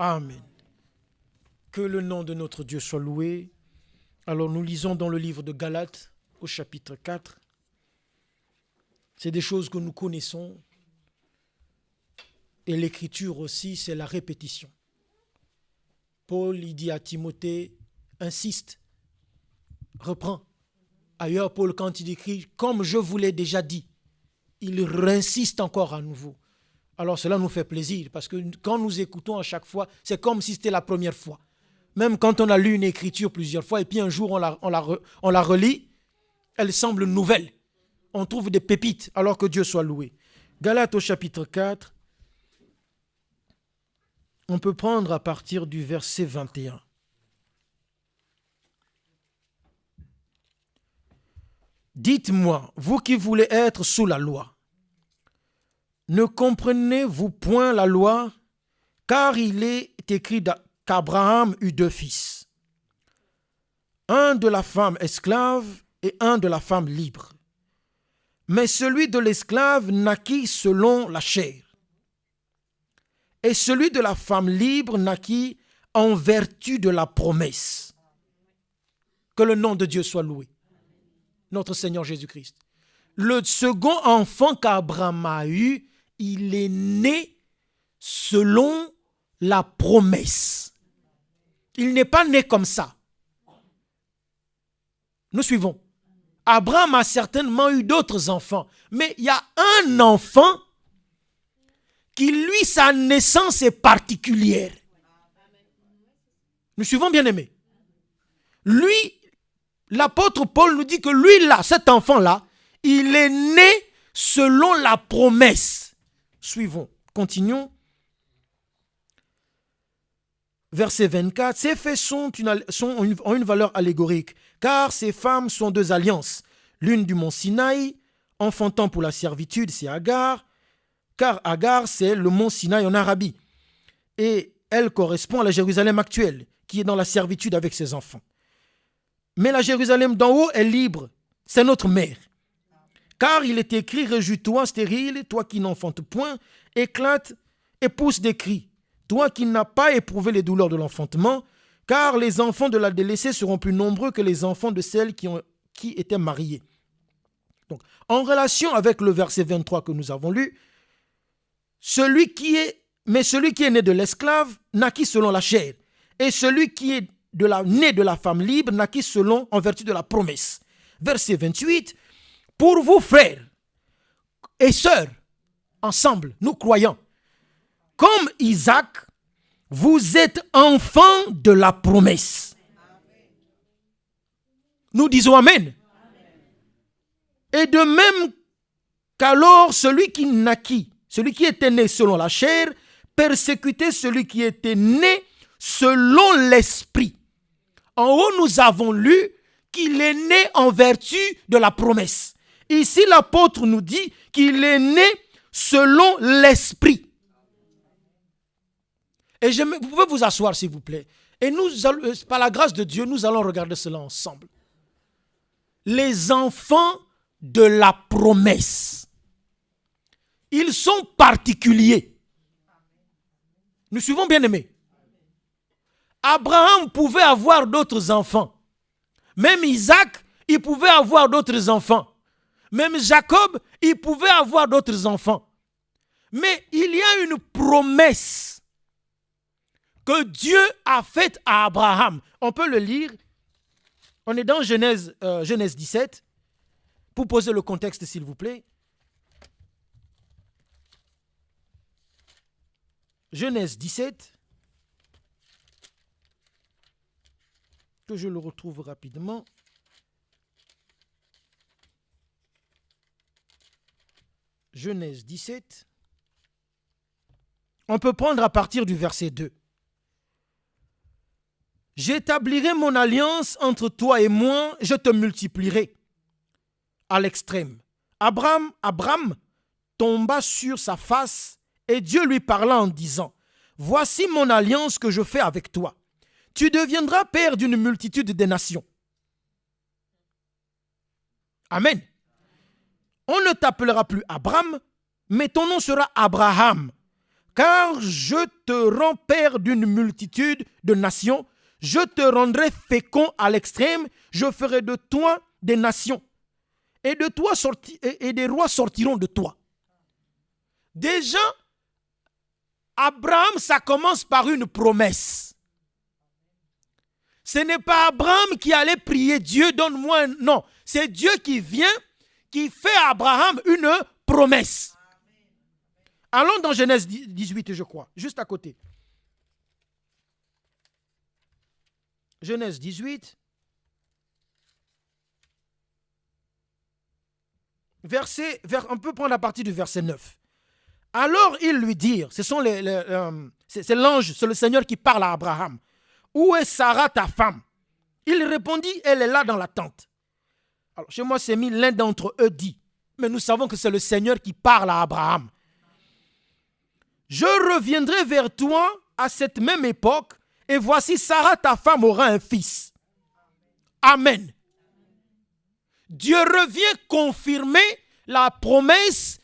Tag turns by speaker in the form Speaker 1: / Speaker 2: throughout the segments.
Speaker 1: Amen. Que le nom de notre Dieu soit loué. Alors nous lisons dans le livre de Galates au chapitre 4. C'est des choses que nous connaissons. Et l'écriture aussi, c'est la répétition. Paul, il dit à Timothée, insiste, reprends. Ailleurs, Paul, quand il écrit, comme je vous l'ai déjà dit, il réinsiste encore à nouveau. Alors cela nous fait plaisir, parce que quand nous écoutons à chaque fois, c'est comme si c'était la première fois. Même quand on a lu une écriture plusieurs fois, et puis un jour on la relit, elle semble nouvelle. On trouve des pépites, alors que Dieu soit loué. Galates au chapitre 4, on peut prendre à partir du verset 21. Dites-moi, vous qui voulez être sous la loi, ne comprenez-vous point la loi? Car il est écrit qu'Abraham eut 2 fils, un de la femme esclave et un de la femme libre. Mais celui de l'esclave naquit selon la chair, et celui de la femme libre naquit en vertu de la promesse. Que le nom de Dieu soit loué, notre Seigneur Jésus-Christ. Le second enfant qu'Abraham a eu, il est né selon la promesse. Il n'est pas né comme ça. Nous suivons. Abraham a certainement eu d'autres enfants, mais il y a un enfant qui, lui, sa naissance est particulière. Nous suivons, bien-aimés. Lui, l'apôtre Paul nous dit que lui, là, cet enfant-là, il est né selon la promesse. Suivons, continuons. Verset 24, ces faits ont une valeur allégorique, car ces femmes sont 2 alliances. L'une du mont Sinaï, enfantant pour la servitude, c'est Agar, car Agar, c'est le mont Sinaï en Arabie. Et elle correspond à la Jérusalem actuelle, qui est dans la servitude avec ses enfants. Mais la Jérusalem d'en haut est libre, c'est notre mère. Car il est écrit, réjouis-toi stérile, toi qui n'enfantes point, éclate et pousse des cris. Toi qui n'as pas éprouvé les douleurs de l'enfantement, car les enfants de la délaissée seront plus nombreux que les enfants de celles qui étaient mariées. Donc, en relation avec le verset 23 que nous avons lu, celui qui est né de l'esclave naquit selon la chair, et celui qui est né de la femme libre naquit en vertu de la promesse. Verset 28, pour vous frères et sœurs, ensemble, nous croyons, comme Isaac, vous êtes enfants de la promesse. Nous disons Amen. Et de même qu'alors celui qui naquit, celui qui était né selon la chair, persécutait celui qui était né selon l'esprit. En haut, nous avons lu qu'il est né en vertu de la promesse. Ici, l'apôtre nous dit qu'il est né selon l'esprit. Et vous pouvez vous asseoir, s'il vous plaît. Et nous, par la grâce de Dieu, nous allons regarder cela ensemble. Les enfants de la promesse. Ils sont particuliers. Nous suivons, bien-aimés. Abraham pouvait avoir d'autres enfants. Même Isaac, il pouvait avoir d'autres enfants. Même Jacob, il pouvait avoir d'autres enfants. Mais il y a une promesse que Dieu a faite à Abraham. On peut le lire. On est dans Genèse 17. Pour poser le contexte, s'il vous plaît. Genèse 17. Que je le retrouve rapidement. Genèse 17. On peut prendre à partir du verset 2. J'établirai mon alliance entre toi et moi, je te multiplierai. À l'extrême. Abraham tomba sur sa face et Dieu lui parla en disant, voici mon alliance que je fais avec toi. Tu deviendras père d'une multitude de nations. Amen. On ne t'appellera plus Abraham, mais ton nom sera Abraham, car je te rends père d'une multitude de nations, je te rendrai fécond à l'extrême, je ferai de toi des nations, et des rois sortiront de toi. Déjà, Abraham, ça commence par une promesse. Ce n'est pas Abraham qui allait prier Dieu, donne-moi un... Non, c'est Dieu qui vient, qui fait à Abraham une promesse. Allons dans Genèse 18, je crois, juste à côté. Genèse 18, on peut prendre la partie du verset 9. Alors ils lui dirent, c'est l'ange, c'est le Seigneur qui parle à Abraham. Où est Sarah ta femme? Il répondit, elle est là dans la tente. Alors chez moi c'est mis l'un d'entre eux dit, mais nous savons que c'est le Seigneur qui parle à Abraham. Je reviendrai vers toi à cette même époque et voici Sarah ta femme aura un fils. Amen. Dieu revient confirmer la promesse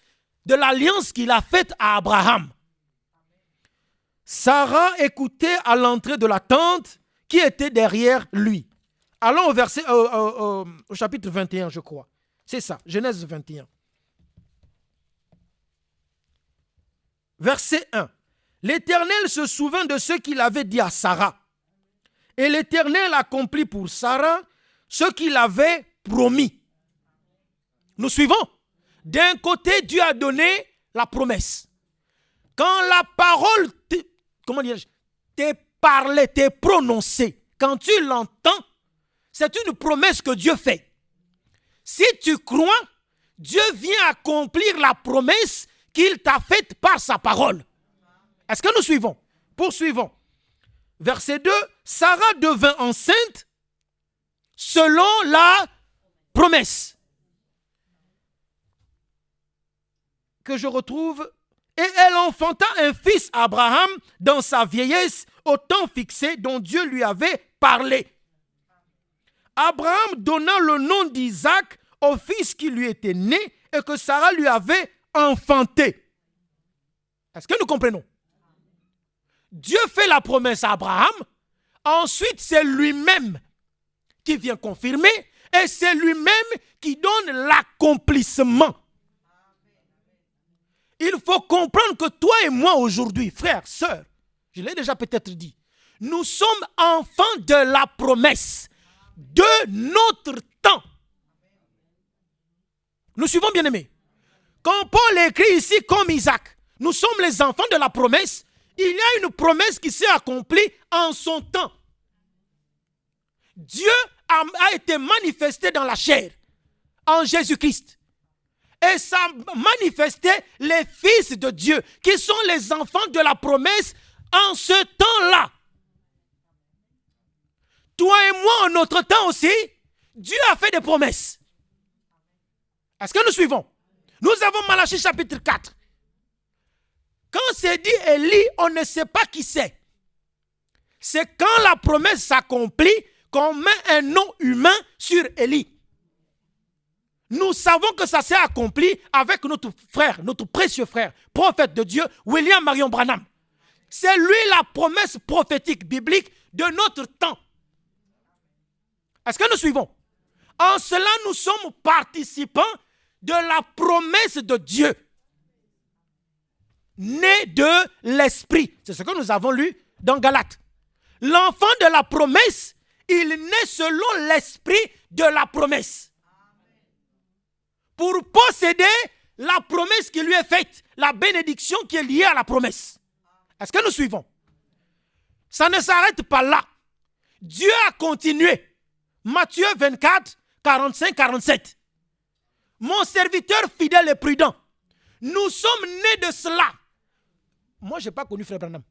Speaker 1: de l'alliance qu'il a faite à Abraham. Sarah écoutait à l'entrée de la tente qui était derrière lui. Allons au chapitre 21, je crois. C'est ça, Genèse 21. Verset 1. L'Éternel se souvint de ce qu'il avait dit à Sarah. Et l'Éternel accomplit pour Sarah ce qu'il avait promis. Nous suivons. D'un côté, Dieu a donné la promesse. Quand la parole t'est parlée, t'est prononcée, quand tu l'entends, c'est une promesse que Dieu fait. Si tu crois, Dieu vient accomplir la promesse qu'il t'a faite par sa parole. Est-ce que nous suivons? Poursuivons. Verset 2, Sarah devint enceinte selon la promesse que je retrouve, et elle enfanta un fils à Abraham dans sa vieillesse au temps fixé dont Dieu lui avait parlé. Abraham donna le nom d'Isaac au fils qui lui était né et que Sarah lui avait enfanté. Est-ce que nous comprenons? Dieu fait la promesse à Abraham, ensuite c'est lui-même qui vient confirmer et c'est lui-même qui donne l'accomplissement. Il faut comprendre que toi et moi aujourd'hui, frères, sœurs, je l'ai déjà peut-être dit, nous sommes enfants de la promesse de notre temps. Nous suivons, bien-aimés. Quand Paul écrit ici comme Isaac, nous sommes les enfants de la promesse, il y a une promesse qui s'est accomplie en son temps. Dieu a été manifesté dans la chair, en Jésus-Christ. Et ça manifestait les fils de Dieu, qui sont les enfants de la promesse en ce temps-là. Toi et moi, en notre temps aussi, Dieu a fait des promesses. Est-ce que nous suivons? Nous avons Malachie chapitre 4. Quand c'est dit Élie, on ne sait pas qui c'est. C'est quand la promesse s'accomplit qu'on met un nom humain sur Élie. Nous savons que ça s'est accompli avec notre frère, notre précieux frère, prophète de Dieu, William Marion Branham. C'est lui la promesse prophétique biblique de notre temps. Est-ce que nous suivons? En cela, nous sommes participants de la promesse de Dieu, né de l'Esprit. C'est ce que nous avons lu dans Galates. L'enfant de la promesse, il naît selon l'Esprit de la promesse. Pour posséder la promesse qui lui est faite, la bénédiction qui est liée à la promesse. Est-ce que nous suivons? Ça ne s'arrête pas là. Dieu a continué. Matthieu 24, 45, 47. Mon serviteur fidèle et prudent, nous sommes nés de cela. Moi, je n'ai pas connu Frère Branham.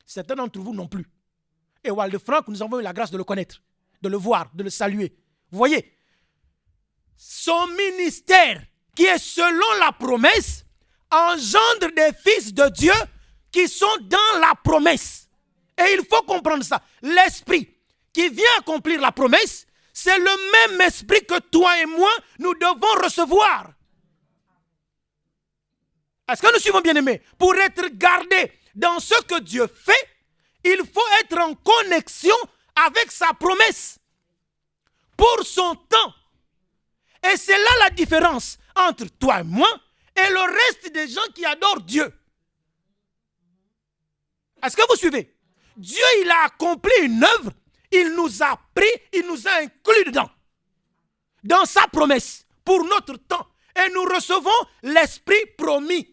Speaker 1: Certains d'entre vous non plus. Et Walde Frank, nous avons eu la grâce de le connaître, de le voir, de le saluer. Vous voyez? Son ministère, qui est selon la promesse, engendre des fils de Dieu qui sont dans la promesse. Et il faut comprendre ça. L'esprit qui vient accomplir la promesse, c'est le même esprit que toi et moi, nous devons recevoir. Est-ce que nous suivons, bien-aimés? Pour être gardé dans ce que Dieu fait, il faut être en connexion avec sa promesse pour son temps. Et c'est là la différence entre toi et moi et le reste des gens qui adorent Dieu. Est-ce que vous suivez? Dieu, il a accompli une œuvre, il nous a pris, il nous a inclus dedans, dans sa promesse, pour notre temps. Et nous recevons l'Esprit promis.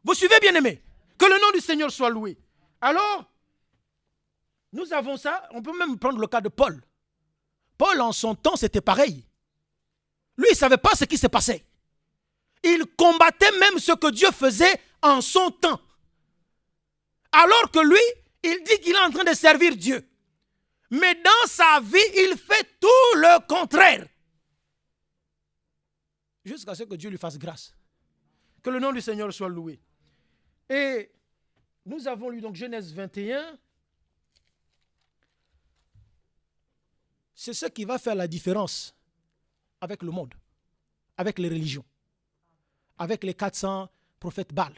Speaker 1: Vous suivez, bien-aimés? Que le nom du Seigneur soit loué. Alors, nous avons ça, on peut même prendre le cas de Paul. Paul, en son temps, c'était pareil. Lui, il ne savait pas ce qui se passait. Il combattait même ce que Dieu faisait en son temps. Alors que lui, il dit qu'il est en train de servir Dieu. Mais dans sa vie, il fait tout le contraire. Jusqu'à ce que Dieu lui fasse grâce. Que le nom du Seigneur soit loué. Et nous avons lu donc Genèse 21. C'est ce qui va faire la différence avec le monde, avec les religions, avec les 400 prophètes Baal.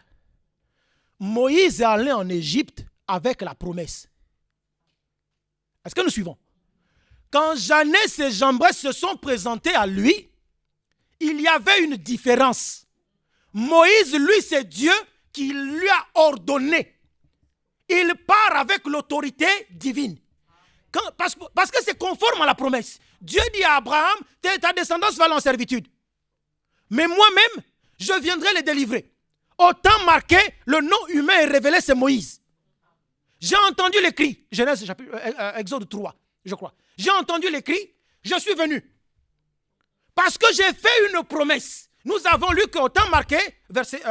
Speaker 1: Moïse est allé en Égypte avec la promesse. Est-ce que nous suivons? Quand Janès et Jambres se sont présentés à lui, il y avait une différence. Moïse, lui, c'est Dieu qui lui a ordonné. Il part avec l'autorité divine. Parce que c'est conforme à la promesse. Dieu dit à Abraham, ta descendance va aller en servitude. Mais moi-même, je viendrai les délivrer. Au temps marqué, le nom humain est révélé, c'est Moïse. J'ai entendu les cris. Genèse, Exode 3, je crois. J'ai entendu les cris, je suis venu. Parce que j'ai fait une promesse. Nous avons lu qu'au temps marqué, verset,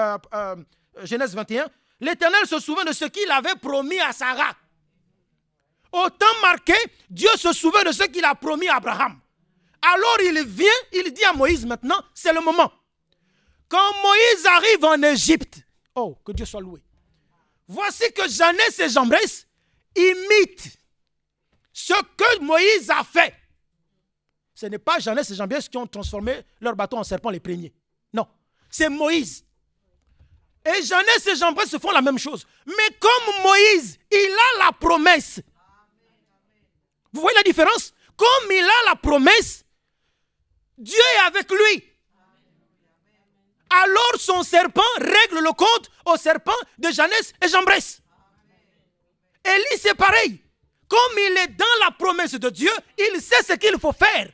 Speaker 1: Genèse 21, l'Éternel se souvint de ce qu'il avait promis à Sarah. Au temps marqué, Dieu se souvint de ce qu'il a promis à Abraham. Alors il vient, il dit à Moïse maintenant, c'est le moment. Quand Moïse arrive en Égypte, oh, que Dieu soit loué. Voici que Janès et Jambres imitent ce que Moïse a fait. Ce n'est pas Janès et Jambres qui ont transformé leur bâton en serpent les premiers. Non, c'est Moïse. Et Janès et Jambres se font la même chose. Mais comme Moïse, il a la promesse. Vous voyez la différence? Comme il a la promesse, Dieu est avec lui. Alors son serpent règle le compte au serpent de Janès et Jambres. Élie, c'est pareil. Comme il est dans la promesse de Dieu, il sait ce qu'il faut faire.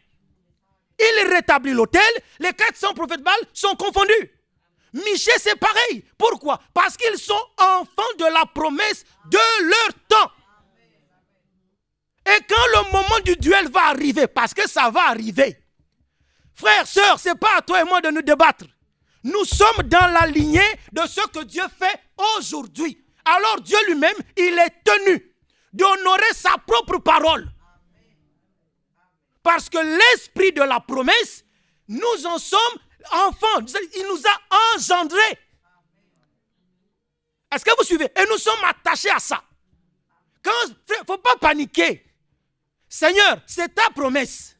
Speaker 1: Il rétablit l'autel, les 400 prophètes Baal sont confondus. Michée, c'est pareil. Pourquoi? Parce qu'ils sont enfants de la promesse de leur temps. Et quand le moment du duel va arriver, parce que ça va arriver, frères, sœurs, ce n'est pas à toi et moi de nous débattre. Nous sommes dans la lignée de ce que Dieu fait aujourd'hui. Alors Dieu lui-même, il est tenu d'honorer sa propre parole. Parce que l'esprit de la promesse, nous en sommes enfants. Il nous a engendrés. Est-ce que vous suivez? Et nous sommes attachés à ça. Il ne faut pas paniquer. Seigneur, c'est ta promesse.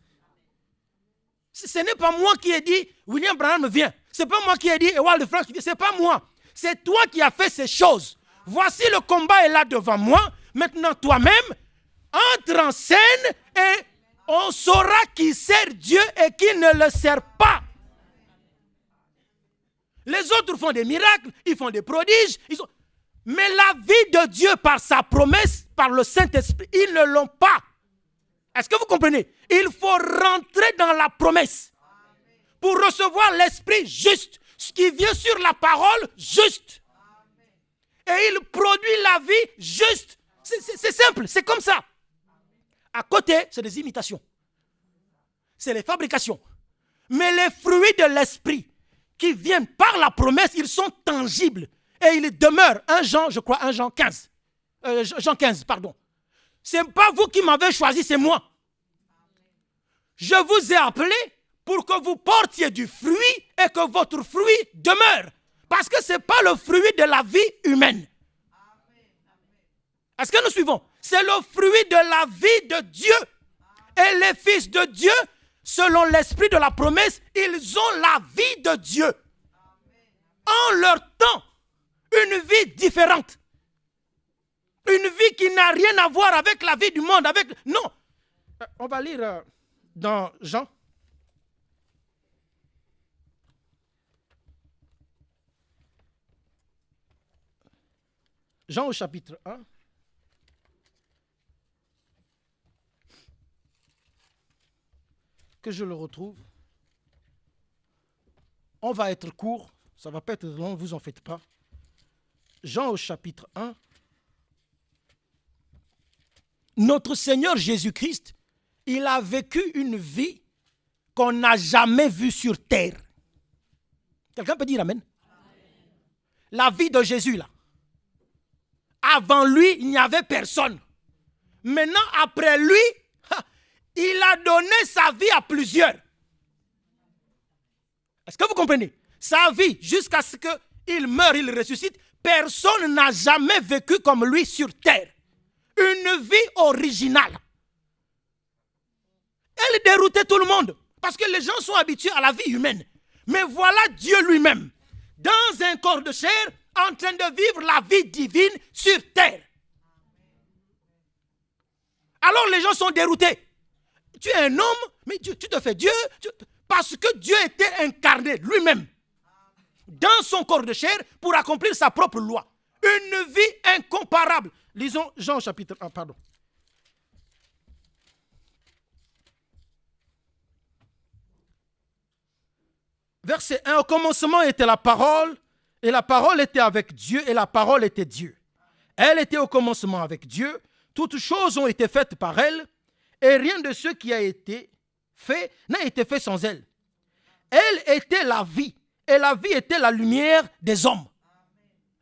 Speaker 1: Ce n'est pas moi qui ai dit, William Branham vient. Ce n'est pas moi qui ai dit, Ewald Frank vient. Ce n'est pas moi. C'est toi qui as fait ces choses. Voici le combat est là devant moi. Maintenant, toi-même, entre en scène et on saura qui sert Dieu et qui ne le sert pas. Les autres font des miracles, ils font des prodiges. Mais la vie de Dieu par sa promesse, par le Saint-Esprit, ils ne l'ont pas. Est-ce que vous comprenez? Il faut rentrer dans la promesse pour recevoir l'Esprit juste, ce qui vient sur la parole juste. Et il produit la vie juste. C'est simple, c'est comme ça. À côté, c'est des imitations. C'est les fabrications. Mais les fruits de l'Esprit qui viennent par la promesse, ils sont tangibles. Et ils demeurent. 1 Jean, je crois, 1 Jean 15. Jean 15, pardon. Ce n'est pas vous qui m'avez choisi, c'est moi. Je vous ai appelé pour que vous portiez du fruit et que votre fruit demeure. Parce que ce n'est pas le fruit de la vie humaine. Est-ce que nous suivons? C'est le fruit de la vie de Dieu. Et les fils de Dieu, selon l'esprit de la promesse, ils ont la vie de Dieu. leur temps une vie différente. Une vie qui n'a rien à voir avec la vie du monde. Non. On va lire dans Jean. Jean au chapitre 1. Que je le retrouve. On va être court. Ça ne va pas être long, vous en faites pas. Jean au chapitre 1. Notre Seigneur Jésus-Christ, il a vécu une vie qu'on n'a jamais vue sur terre. Quelqu'un peut dire Amen? La vie de Jésus, là. Avant lui, il n'y avait personne. Maintenant, après lui, il a donné sa vie à plusieurs. Est-ce que vous comprenez? Sa vie, jusqu'à ce qu'il meure, il ressuscite, personne n'a jamais vécu comme lui sur terre. Une vie originale. Elle déroutait tout le monde. Parce que les gens sont habitués à la vie humaine. Mais voilà Dieu lui-même, dans un corps de chair, en train de vivre la vie divine sur terre. Alors les gens sont déroutés. Tu es un homme, mais tu te fais Dieu. Parce que Dieu était incarné lui-même dans son corps de chair pour accomplir sa propre loi. Une vie incomparable. Lisons Jean chapitre 1, pardon. Verset 1, au commencement était la parole, et la parole était avec Dieu, et la parole était Dieu. Elle était au commencement avec Dieu, toutes choses ont été faites par elle, et rien de ce qui a été fait n'a été fait sans elle. Elle était la vie, et la vie était la lumière des hommes.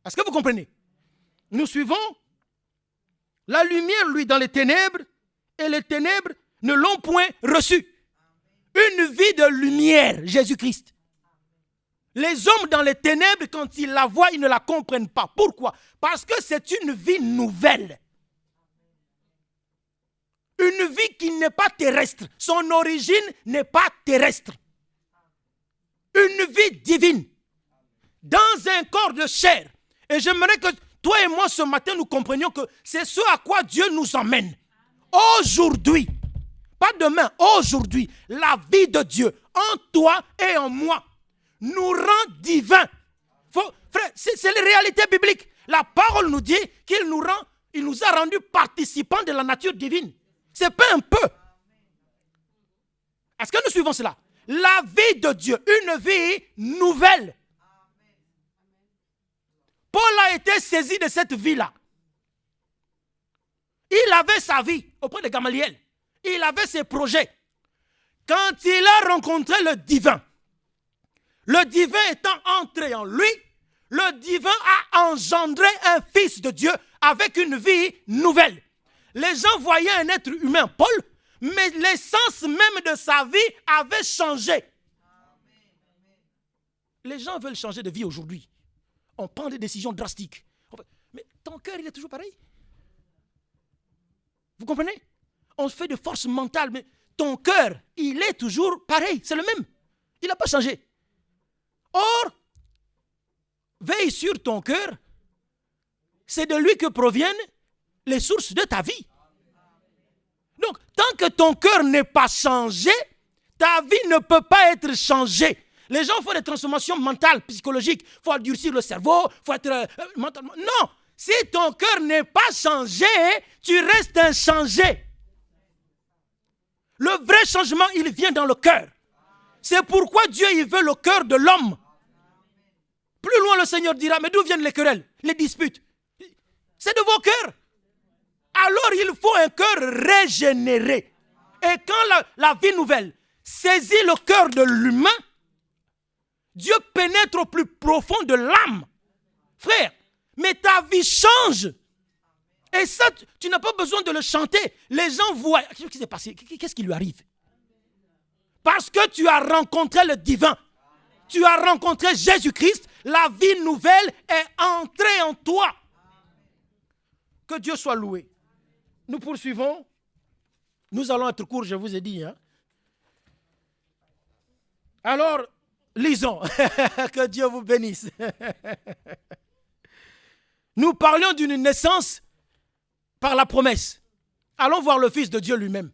Speaker 1: Est-ce que vous comprenez? Nous suivons la lumière, lui, dans les ténèbres, et les ténèbres ne l'ont point reçue. Une vie de lumière, Jésus-Christ. Les hommes dans les ténèbres, quand ils la voient, ils ne la comprennent pas. Pourquoi? Parce que c'est une vie nouvelle. Une vie qui n'est pas terrestre. Son origine n'est pas terrestre. Une vie divine. Dans un corps de chair. Et j'aimerais que toi et moi, ce matin, nous comprenions que c'est ce à quoi Dieu nous emmène. Aujourd'hui. Pas demain, aujourd'hui. La vie de Dieu en toi et en moi nous rend divins. Frère, c'est la réalité biblique. La parole nous dit qu'il nous a rendus participants de la nature divine. C'est pas un peu. Est-ce que nous suivons cela? La vie de Dieu, une vie nouvelle. Paul a été saisi de cette vie-là. Il avait sa vie auprès de Gamaliel. Il avait ses projets. Quand il a rencontré le divin étant entré en lui, le divin a engendré un fils de Dieu avec une vie nouvelle. Les gens voyaient un être humain, Paul, mais l'essence même de sa vie avait changé. Les gens veulent changer de vie aujourd'hui. On prend des décisions drastiques. Mais ton cœur, il est toujours pareil. Vous comprenez? On fait de force mentale, mais ton cœur, il est toujours pareil. C'est le même. Il n'a pas changé. Or, veille sur ton cœur. C'est de lui que proviennent les sources de ta vie. Donc, tant que ton cœur n'est pas changé, ta vie ne peut pas être changée. Les gens font des transformations mentales, psychologiques. Il faut durcir le cerveau, il faut être mentalement. Non, si ton cœur n'est pas changé, tu restes inchangé. Le vrai changement, il vient dans le cœur. C'est pourquoi Dieu, il veut le cœur de l'homme. Plus loin, le Seigneur dira, mais d'où viennent les querelles, les disputes? C'est de vos cœurs. Alors, il faut un cœur régénéré. Et quand la vie nouvelle saisit le cœur de l'humain, Dieu pénètre au plus profond de l'âme. Frère, mais ta vie change. Et ça, tu n'as pas besoin de le chanter. Les gens voient. Qu'est-ce qui s'est passé? Qu'est-ce qui lui arrive? Parce que tu as rencontré le divin. Tu as rencontré Jésus-Christ. La vie nouvelle est entrée en toi. Que Dieu soit loué. Nous poursuivons. Nous allons être courts, je vous ai dit. Alors, Lisons. Que Dieu vous bénisse. Nous parlions d'une naissance par la promesse. Allons voir le Fils de Dieu lui-même.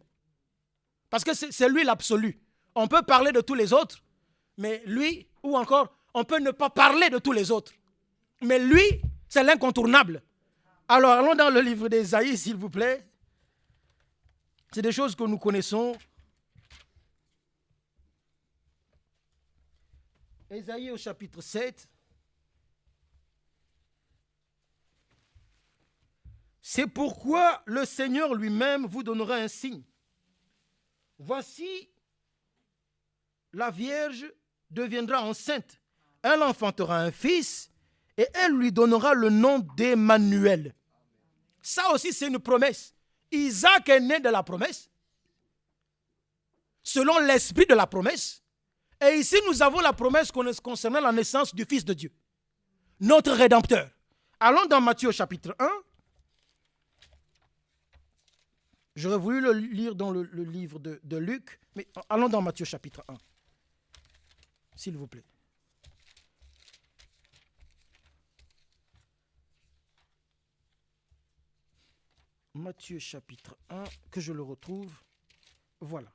Speaker 1: Parce que c'est lui l'absolu. On peut parler de tous les autres, mais lui, ou encore, on peut ne pas parler de tous les autres. Mais lui, c'est l'incontournable. Alors, allons dans le livre d'Ésaïe, s'il vous plaît. C'est des choses que nous connaissons. Ésaïe au chapitre 7. C'est pourquoi le Seigneur lui-même vous donnera un signe. Voici, la Vierge deviendra enceinte. Elle enfantera un fils et elle lui donnera le nom d'Emmanuel. Ça aussi, c'est une promesse. Isaac est né de la promesse, selon l'esprit de la promesse. Et ici, nous avons la promesse concernant la naissance du Fils de Dieu, notre Rédempteur. Allons dans Matthieu au chapitre 1. J'aurais voulu le lire dans le livre de Luc, mais allons dans Matthieu chapitre 1, s'il vous plaît. Matthieu chapitre 1, que je le retrouve. Voilà.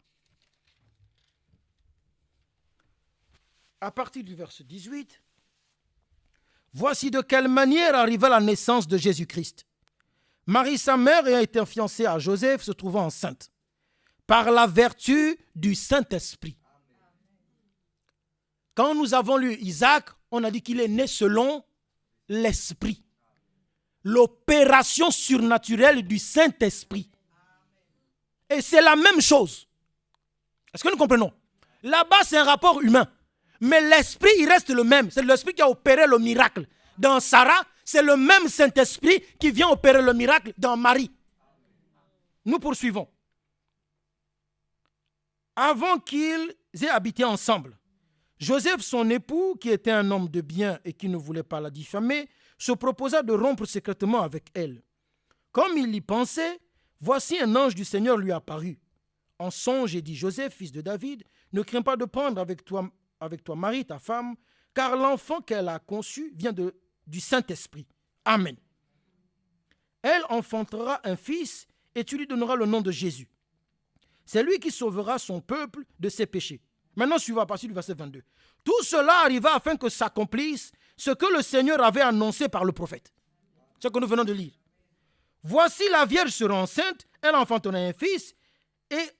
Speaker 1: À partir du verset 18, voici de quelle manière arriva la naissance de Jésus-Christ. Marie, sa mère, ayant été fiancée à Joseph, se trouvant enceinte, par la vertu du Saint-Esprit. Quand nous avons lu Isaac, on a dit qu'il est né selon l'Esprit. L'opération surnaturelle du Saint-Esprit. Et c'est la même chose. Est-ce que nous comprenons? Là-bas, c'est un rapport humain. Mais l'Esprit, il reste le même. C'est l'Esprit qui a opéré le miracle. Dans Sarah, c'est le même Saint-Esprit qui vient opérer le miracle dans Marie. Nous poursuivons. Avant qu'ils aient habité ensemble, Joseph, son époux, qui était un homme de bien et qui ne voulait pas la diffamer, se proposa de rompre secrètement avec elle. Comme il y pensait, voici un ange du Seigneur lui apparut. En songe, et dit: Joseph, fils de David, ne crains pas de prendre avec toi Marie, ta femme, car l'enfant qu'elle a conçu vient du Saint-Esprit. Amen. Elle enfantera un fils et tu lui donneras le nom de Jésus. C'est lui qui sauvera son peuple de ses péchés. Maintenant, suivons à partir du verset 22. Tout cela arriva afin que s'accomplisse ce que le Seigneur avait annoncé par le prophète. Ce que nous venons de lire. Voici, la Vierge sera enceinte, elle enfantera un fils et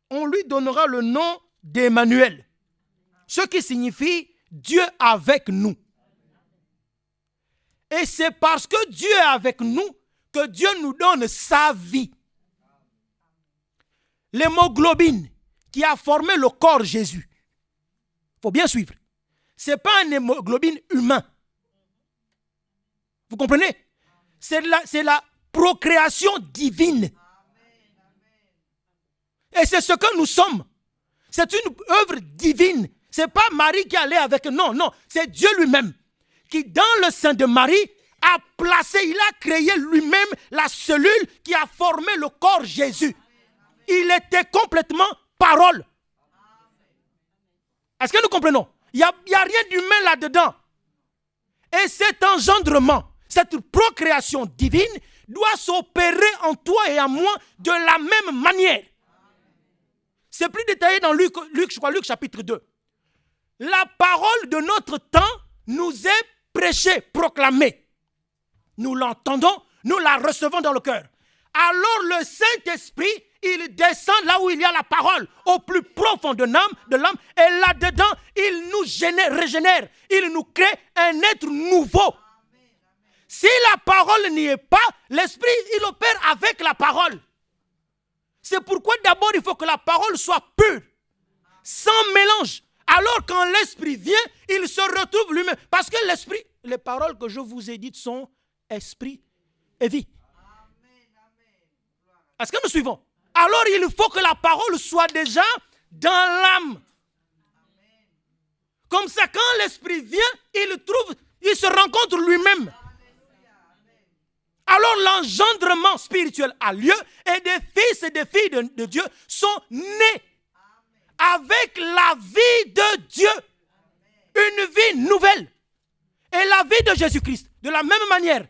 Speaker 1: on lui donnera le nom d'Emmanuel. Ce qui signifie Dieu avec nous. Et c'est parce que Dieu est avec nous que Dieu nous donne sa vie. L'hémoglobine qui a formé le corps Jésus. Il faut bien suivre. Ce n'est pas un hémoglobine humain. Vous comprenez? C'est la procréation divine. Et c'est ce que nous sommes. C'est une œuvre divine. Ce n'est pas Marie qui allait avec. Non, c'est Dieu lui-même qui, dans le sein de Marie, a placé, il a créé lui-même la cellule qui a formé le corps Jésus. Il était complètement parole. Est-ce que nous comprenons? Il n'y a rien d'humain là-dedans. Et cet engendrement, cette procréation divine doit s'opérer en toi et en moi de la même manière. C'est plus détaillé dans Luc chapitre 2. La parole de notre temps nous est prêchée, proclamée. Nous l'entendons, nous la recevons dans le cœur. Alors le Saint-Esprit, il descend là où il y a la parole, au plus profond de l'âme, et là-dedans, il nous régénère, il nous crée un être nouveau. Si la parole n'y est pas, l'Esprit, il opère avec la parole. C'est pourquoi d'abord, il faut que la parole soit pure, sans mélange. Alors quand l'Esprit vient, il se retrouve lui-même. Parce que l'Esprit, les paroles que je vous ai dites sont esprit et vie. Est-ce que nous suivons? Alors il faut que la parole soit déjà dans l'âme. Comme ça, quand l'Esprit vient, il se rencontre lui-même. Alors l'engendrement spirituel a lieu et des fils et des filles de Dieu sont nés avec la vie de Dieu. une vie nouvelle. Et la vie de Jésus-Christ, de la même manière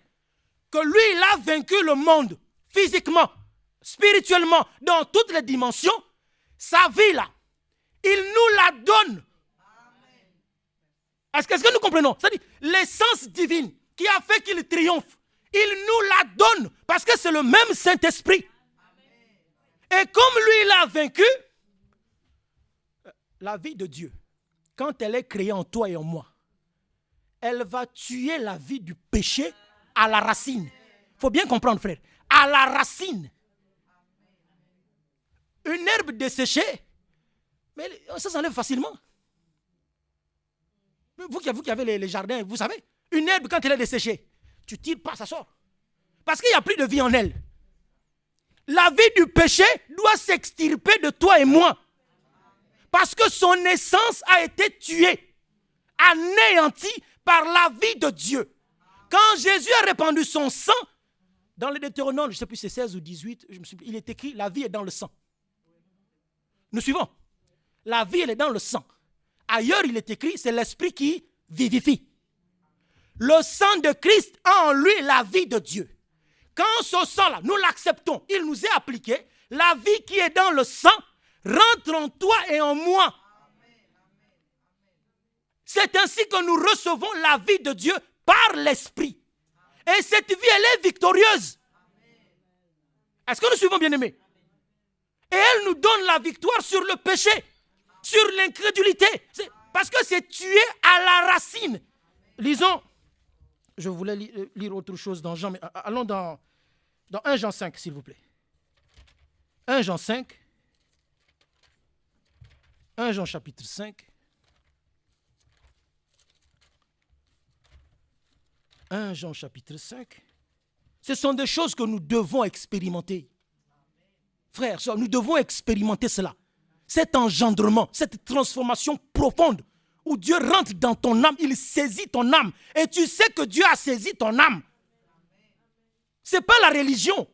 Speaker 1: que lui, il a vaincu le monde physiquement, spirituellement, dans toutes les dimensions, sa vie là, il nous la donne. Est-ce que nous comprenons? C'est-à-dire l'essence divine qui a fait qu'il triomphe, il nous la donne parce que c'est le même Saint-Esprit. Et comme lui, il a vaincu, la vie de Dieu, quand elle est créée en toi et en moi, elle va tuer la vie du péché à la racine. Il faut bien comprendre, frère. À la racine. Une herbe desséchée, mais ça s'enlève facilement. Vous qui avez les jardins, vous savez, une herbe, quand elle est desséchée, tu tires pas, ça sort. Parce qu'il n'y a plus de vie en elle. La vie du péché doit s'extirper de toi et moi. Parce que son essence a été tuée, anéantie par la vie de Dieu. Quand Jésus a répandu son sang, dans le Deutéronome, je ne sais plus si c'est 16 ou 18, il est écrit, la vie est dans le sang. Nous suivons. La vie, elle est dans le sang. Ailleurs, il est écrit, c'est l'esprit qui vivifie. Le sang de Christ a en lui la vie de Dieu. Quand ce sang-là, nous l'acceptons, il nous est appliqué, la vie qui est dans le sang rentre en toi et en moi. C'est ainsi que nous recevons la vie de Dieu par l'esprit. Et cette vie, elle est victorieuse. Est-ce que nous suivons, bien-aimés? Et elle nous donne la victoire sur le péché, sur l'incrédulité. Parce que c'est tué à la racine. Lisons, je voulais lire autre chose dans Jean, mais allons dans 1 Jean 5, s'il vous plaît. 1 Jean 5. 1 Jean chapitre 5. 1 Jean chapitre 5. Ce sont des choses que nous devons expérimenter. Frères, nous devons expérimenter cela. Cet engendrement, cette transformation profonde où Dieu rentre dans ton âme, il saisit ton âme. Et tu sais que Dieu a saisi ton âme. Ce n'est pas la religion.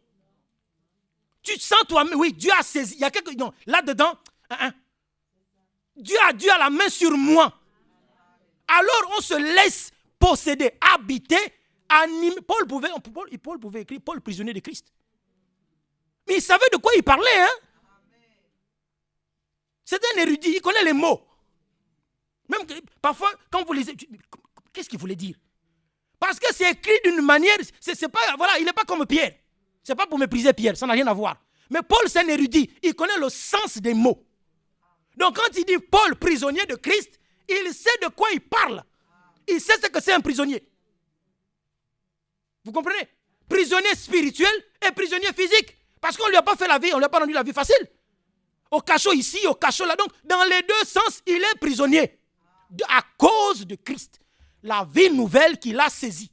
Speaker 1: Tu sens toi-même, oui, Dieu a saisi. Il y a quelque chose, là-dedans, Dieu a la main sur moi. Alors on se laisse posséder, habiter, animer. Paul pouvait écrire Paul, prisonnier de Christ. Mais il savait de quoi il parlait. Hein? C'est un érudit, il connaît les mots. Même parfois, quand vous lisez, qu'est-ce qu'il voulait dire? Parce que c'est écrit d'une manière, c'est pas, voilà, il n'est pas comme Pierre. Ce n'est pas pour mépriser Pierre, ça n'a rien à voir. Mais Paul, c'est un érudit, il connaît le sens des mots. Donc quand il dit Paul, prisonnier de Christ, il sait de quoi il parle. Il sait ce que c'est un prisonnier. Vous comprenez? Prisonnier spirituel et prisonnier physique. Parce qu'on ne lui a pas fait la vie, on ne lui a pas rendu la vie facile. Au cachot ici, au cachot là. Donc, dans les deux sens, il est prisonnier. À cause de Christ. La vie nouvelle qu'il a saisie.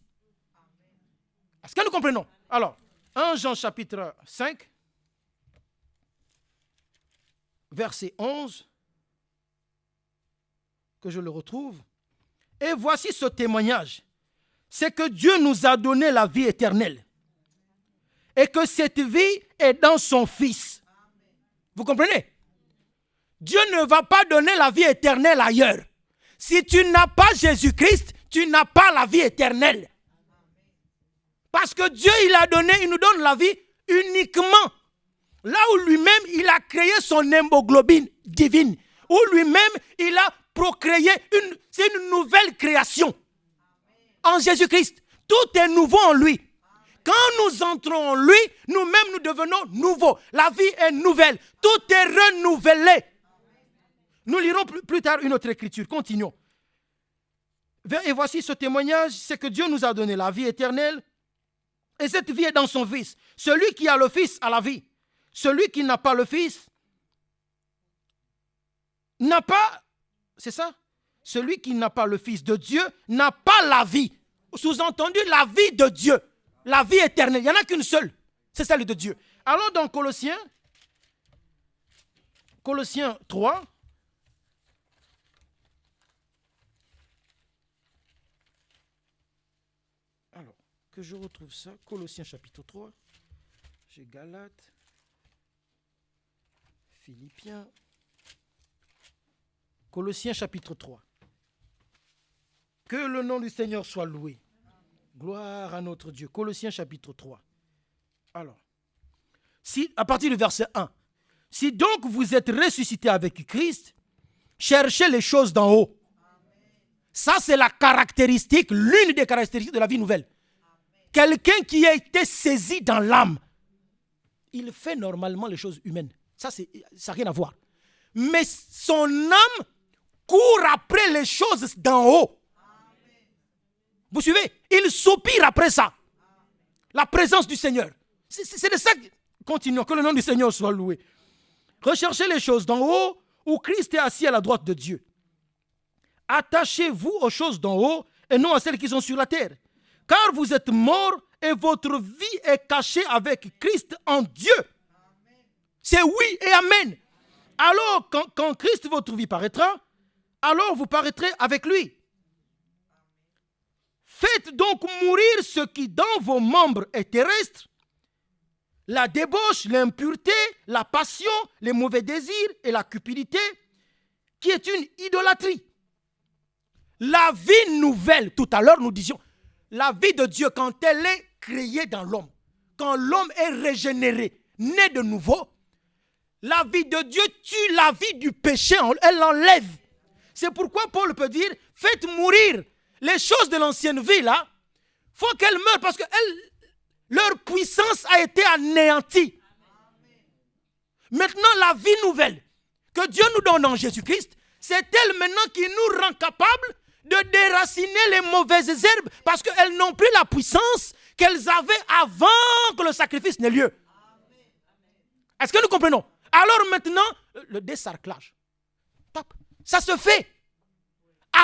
Speaker 1: Est-ce que nous comprenons? Alors, 1 Jean chapitre 5, verset 11, que je le retrouve. Et voici ce témoignage. C'est que Dieu nous a donné la vie éternelle. Et que cette vie est dans son Fils. Vous comprenez? Dieu ne va pas donner la vie éternelle ailleurs. Si tu n'as pas Jésus-Christ, tu n'as pas la vie éternelle. Parce que Dieu, il nous donne la vie uniquement là où lui-même, il a créé son hémoglobine divine. Où lui-même, il a procréé, c'est une nouvelle création. En Jésus-Christ, tout est nouveau en lui. Quand nous entrons en lui, nous-mêmes nous devenons nouveaux. La vie est nouvelle. Tout est renouvelé. Nous lirons plus tard une autre écriture. Continuons. Et voici ce témoignage, c'est que Dieu nous a donné la vie éternelle. Et cette vie est dans son Fils. Celui qui a le Fils a la vie. Celui qui n'a pas le Fils n'a pas, c'est ça? Celui qui n'a pas le Fils de Dieu n'a pas la vie. Sous-entendu, la vie de Dieu. La vie éternelle. Il n'y en a qu'une seule. C'est celle de Dieu. Allons dans Colossiens 3. Alors, que je retrouve ça. Colossiens chapitre 3. J'ai Galates. Philippiens. Colossiens chapitre 3. Que le nom du Seigneur soit loué. Gloire à notre Dieu. Colossiens chapitre 3. Alors, à partir du verset 1. Si donc vous êtes ressuscités avec Christ, cherchez les choses d'en haut. Ça, c'est la caractéristique, l'une des caractéristiques de la vie nouvelle. Quelqu'un qui a été saisi dans l'âme, il fait normalement les choses humaines. Ça n'a rien à voir. Mais son âme court après les choses d'en haut. Vous suivez? Il soupire après ça. La présence du Seigneur. C'est de ça. Continuons, que le nom du Seigneur soit loué. Recherchez les choses d'en haut où Christ est assis à la droite de Dieu. Attachez-vous aux choses d'en haut et non à celles qui sont sur la terre. Car vous êtes morts et votre vie est cachée avec Christ en Dieu. C'est oui et amen. Alors, quand Christ, votre vie, paraîtra, alors vous paraîtrez avec lui. Faites donc mourir ce qui dans vos membres est terrestre, la débauche, l'impureté, la passion, les mauvais désirs et la cupidité, qui est une idolâtrie. La vie nouvelle, tout à l'heure nous disions, la vie de Dieu quand elle est créée dans l'homme, quand l'homme est régénéré, né de nouveau, la vie de Dieu tue la vie du péché, elle l'enlève. C'est pourquoi Paul peut dire, faites mourir les choses de l'ancienne vie là, il faut qu'elles meurent parce que leur puissance a été anéantie. Maintenant, la vie nouvelle que Dieu nous donne en Jésus-Christ, c'est elle maintenant qui nous rend capables de déraciner les mauvaises herbes parce qu'elles n'ont plus la puissance qu'elles avaient avant que le sacrifice n'ait lieu. Est-ce que nous comprenons? Alors maintenant, le désarclage, ça se fait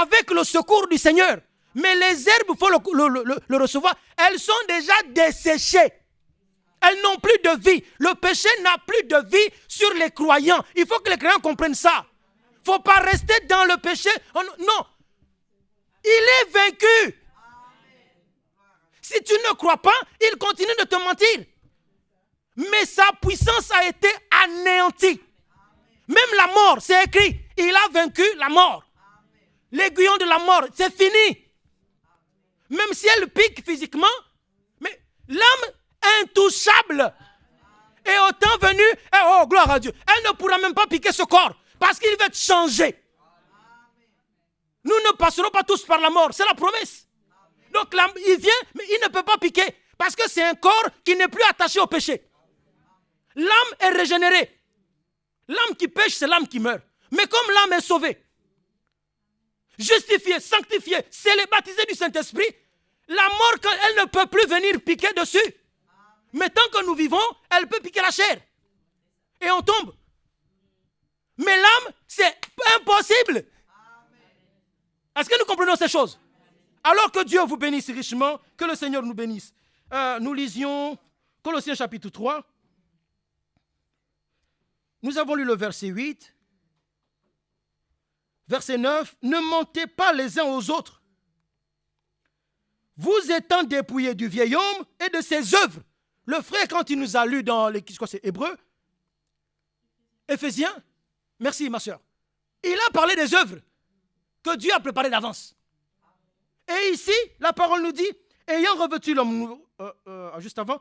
Speaker 1: avec le secours du Seigneur. Mais les herbes, il faut le recevoir, elles sont déjà desséchées. Elles n'ont plus de vie. Le péché n'a plus de vie sur les croyants. Il faut que les croyants comprennent ça. Il ne faut pas rester dans le péché. Non. Il est vaincu. Si tu ne crois pas, il continue de te mentir. Mais sa puissance a été anéantie. Même la mort, c'est écrit. Il a vaincu la mort. L'aiguillon de la mort, c'est fini. Même si elle pique physiquement, mais l'âme intouchable est au temps venu, oh gloire à Dieu, elle ne pourra même pas piquer ce corps parce qu'il va être changé. Nous ne passerons pas tous par la mort, c'est la promesse. Donc il vient, mais il ne peut pas piquer parce que c'est un corps qui n'est plus attaché au péché. L'âme est régénérée. L'âme qui pêche, c'est l'âme qui meurt. Mais comme l'âme est sauvée, justifiée, sanctifiée, scellée, baptisée du Saint-Esprit, la mort, elle ne peut plus venir piquer dessus. Mais tant que nous vivons, elle peut piquer la chair. Et on tombe. Mais l'âme, c'est impossible. Est-ce que nous comprenons ces choses? Alors que Dieu vous bénisse richement, que le Seigneur nous bénisse. Nous lisions Colossiens chapitre 3. Nous avons lu le verset 8. Verset 9. Ne mentez pas les uns aux autres. Vous étant dépouillés du vieil homme et de ses œuvres. Le frère, quand il nous a lu dans les, c'est Hébreux, Éphésiens, merci ma soeur, il a parlé des œuvres que Dieu a préparées d'avance. Et ici, la parole nous dit, ayant revêtu l'homme, juste avant,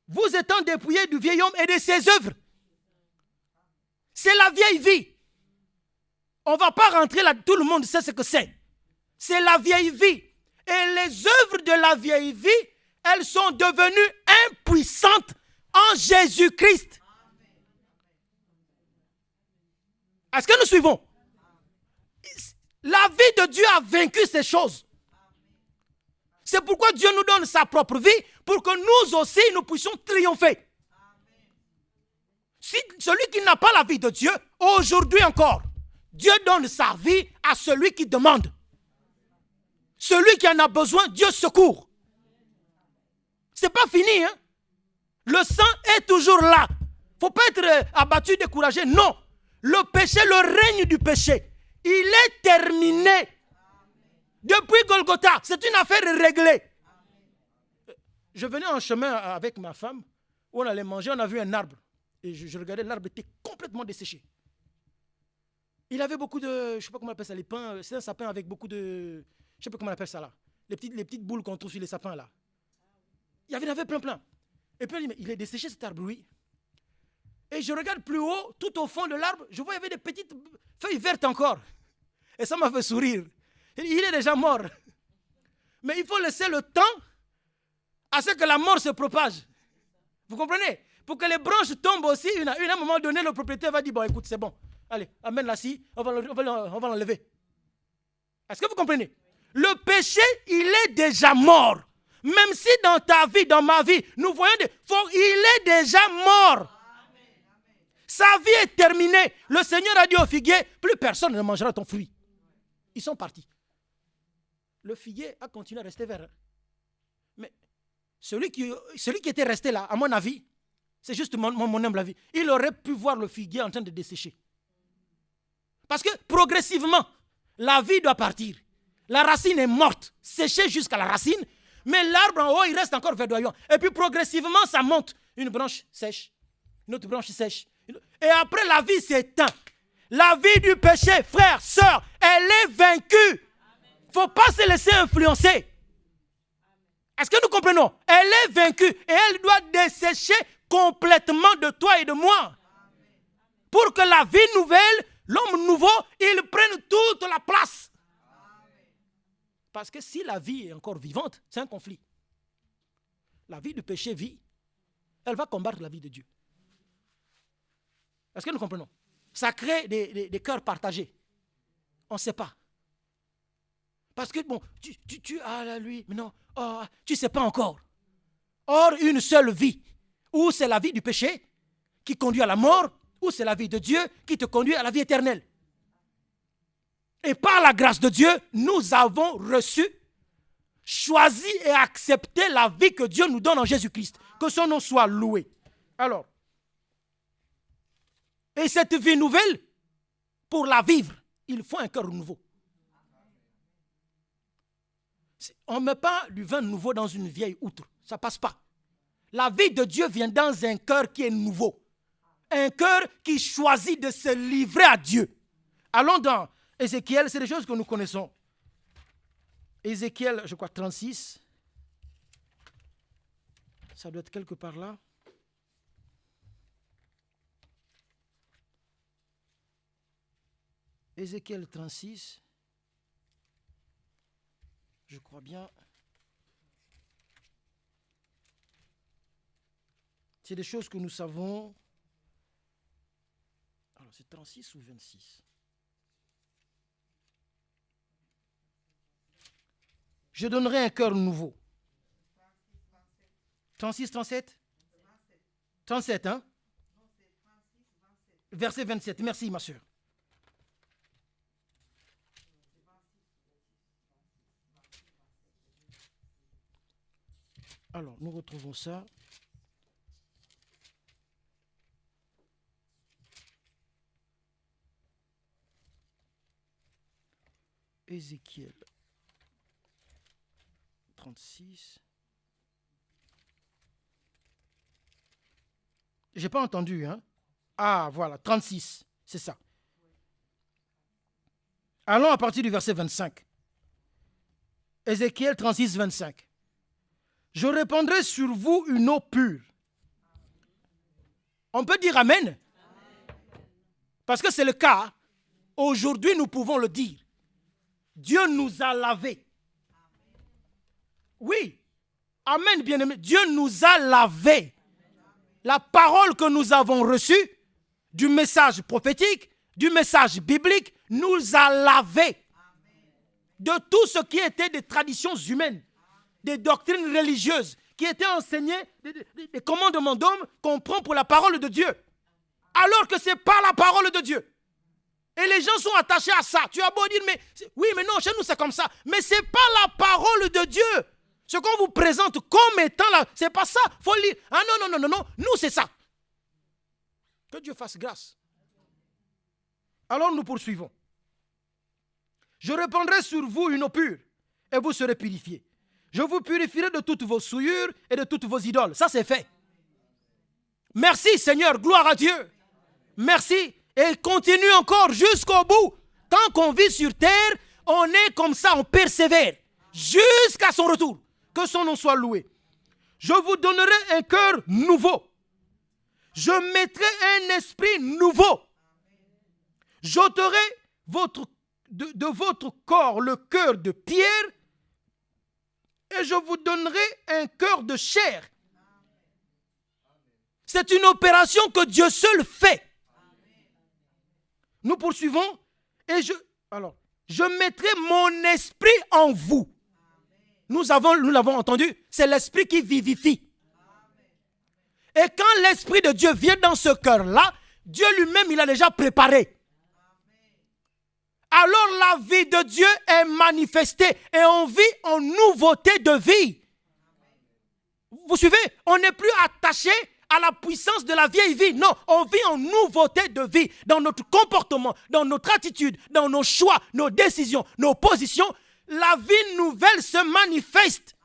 Speaker 1: vous étant dépouillés du vieil homme et de ses œuvres. C'est la vieille vie. On ne va pas rentrer là, tout le monde sait ce que c'est. C'est la vieille vie. Et les œuvres de la vieille vie, elles sont devenues impuissantes en Jésus-Christ. Est-ce que nous suivons? La vie de Dieu a vaincu ces choses. C'est pourquoi Dieu nous donne sa propre vie pour que nous aussi, nous puissions triompher. Si celui qui n'a pas la vie de Dieu, aujourd'hui encore, Dieu donne sa vie à celui qui demande. Celui qui en a besoin, Dieu secourt. C'est pas fini, hein? Le sang est toujours là. Il ne faut pas être abattu, découragé. Non. Le péché, le règne du péché, il est terminé. Depuis Golgotha, c'est une affaire réglée. Je venais en chemin avec ma femme, où on allait manger, on a vu un arbre. Et je regardais, l'arbre était complètement desséché. Il avait beaucoup de, je ne sais pas comment on appelle ça, les pins, c'est un sapin avec beaucoup de Je ne sais pas comment on appelle ça là. Les petites boules qu'on trouve sur les sapins là. Il y avait plein. Et puis, il dit, mais il est desséché cet arbre, oui. Et je regarde plus haut, tout au fond de l'arbre, je vois qu'il y avait des petites feuilles vertes encore. Et ça m'a fait sourire. Il est déjà mort. Mais il faut laisser le temps à ce que la mort se propage. Vous comprenez? Pour que les branches tombent aussi, à un moment donné, le propriétaire va dire, bon, écoute, c'est bon. Allez, amène-la ci, on va l'enlever. Est-ce que vous comprenez? Le péché, il est déjà mort. Même si dans ta vie, dans ma vie, nous voyons il est déjà mort. Sa vie est terminée. Le Seigneur a dit au figuier, plus personne ne mangera ton fruit. Ils sont partis. Le figuier a continué à rester vert. Mais celui qui était resté là, à mon avis, c'est juste mon humble avis, il aurait pu voir le figuier en train de dessécher. Parce que progressivement, la vie doit partir. La racine est morte, séchée jusqu'à la racine, mais l'arbre en haut, il reste encore verdoyant. Et puis progressivement, ça monte. Une branche sèche, une autre branche sèche. Et après, la vie s'éteint. La vie du péché, frère, sœur, elle est vaincue. Il ne faut pas se laisser influencer. Est-ce que nous comprenons? Elle est vaincue et elle doit dessécher complètement de toi et de moi. Pour que la vie nouvelle, l'homme nouveau, il prenne toute la place. Parce que si la vie est encore vivante, c'est un conflit. La vie du péché vit, elle va combattre la vie de Dieu. Est-ce que nous comprenons? Ça crée des cœurs partagés. On ne sait pas. Parce que, bon, lui, mais non, tu ne sais pas encore. Or, une seule vie, ou c'est la vie du péché qui conduit à la mort, ou c'est la vie de Dieu qui te conduit à la vie éternelle. Et par la grâce de Dieu, nous avons reçu, choisi et accepté la vie que Dieu nous donne en Jésus-Christ. Que son nom soit loué. Alors, et cette vie nouvelle, pour la vivre, il faut un cœur nouveau. On ne met pas du vin nouveau dans une vieille outre. Ça ne passe pas. La vie de Dieu vient dans un cœur qui est nouveau. Un cœur qui choisit de se livrer à Dieu. Allons dans Ézéchiel, c'est des choses que nous connaissons. Ézéchiel, je crois, 36. Ça doit être quelque part là. Ézéchiel 36. Je crois bien. C'est des choses que nous savons. Alors, c'est 36 ou 26? Je donnerai un cœur nouveau. 36, 37? 37, hein? Verset 27. Merci, ma soeur. Alors, nous retrouvons ça. Ézéchiel 36. Je n'ai pas entendu, hein? Ah, voilà, 36, c'est ça. Allons à partir du verset 25. Ézéchiel 36, 25. Je répandrai sur vous une eau pure. On peut dire Amen. Parce que c'est le cas. Aujourd'hui, nous pouvons le dire. Dieu nous a lavés. Oui. Amen, bien-aimé. Dieu nous a lavés. La parole que nous avons reçue, du message prophétique, du message biblique, nous a lavés de tout ce qui était des traditions humaines, des doctrines religieuses qui étaient enseignées, des commandements d'hommes qu'on prend pour la parole de Dieu. Alors que ce n'est pas la parole de Dieu. Et les gens sont attachés à ça. Tu as beau dire, mais oui, mais non, chez nous c'est comme ça. Mais ce n'est pas la parole de Dieu. Ce qu'on vous présente comme étant là, ce n'est pas ça. Il faut lire. Ah non, nous c'est ça. Que Dieu fasse grâce. Alors nous poursuivons. Je répandrai sur vous une eau pure et vous serez purifiés. Je vous purifierai de toutes vos souillures et de toutes vos idoles. Ça c'est fait. Merci Seigneur, gloire à Dieu. Merci. Et continue encore jusqu'au bout. Tant qu'on vit sur terre, On est comme ça, on persévère jusqu'à son retour. Que son nom soit loué. Je vous donnerai un cœur nouveau. Je mettrai un esprit nouveau. J'ôterai de votre corps le cœur de pierre et je vous donnerai un cœur de chair. C'est une opération que Dieu seul fait. Nous poursuivons et je mettrai mon esprit en vous. Nous l'avons entendu, c'est l'esprit qui vivifie. Et quand l'esprit de Dieu vient dans ce cœur-là, Dieu lui-même, il a déjà préparé. Alors la vie de Dieu est manifestée et on vit en nouveauté de vie. Vous suivez? On n'est plus attaché à la puissance de la vieille vie. Non, on vit en nouveauté de vie dans notre comportement, dans notre attitude, dans nos choix, nos décisions, nos positions. La vie nouvelle se manifeste.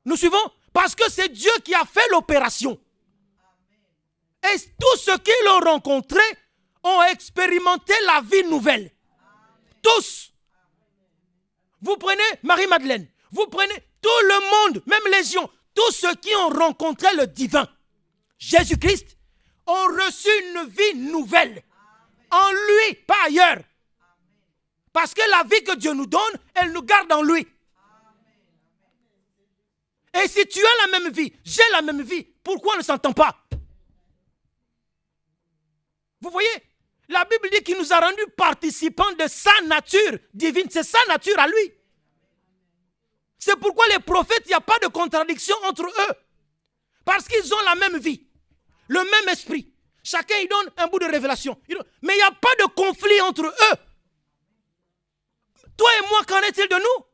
Speaker 1: Nous suivons? Parce que c'est Dieu qui a fait l'opération. Et tous ceux qui l'ont rencontré ont expérimenté la vie nouvelle. Tous. Vous prenez Marie-Madeleine, vous prenez tout le monde, même Légion, tous ceux qui ont rencontré le divin, Jésus-Christ, ont reçu une vie nouvelle. En lui, pas ailleurs. Parce que la vie que Dieu nous donne, elle nous garde en lui. Et si tu as la même vie, j'ai la même vie, pourquoi on ne s'entend pas? Vous voyez? La Bible dit qu'il nous a rendus participants de sa nature divine. C'est sa nature à lui. C'est pourquoi les prophètes, il n'y a pas de contradiction entre eux. Parce qu'ils ont la même vie, le même esprit. Chacun il donne un bout de révélation. Mais il n'y a pas de conflit entre eux. Toi et moi, qu'en est-il de nous?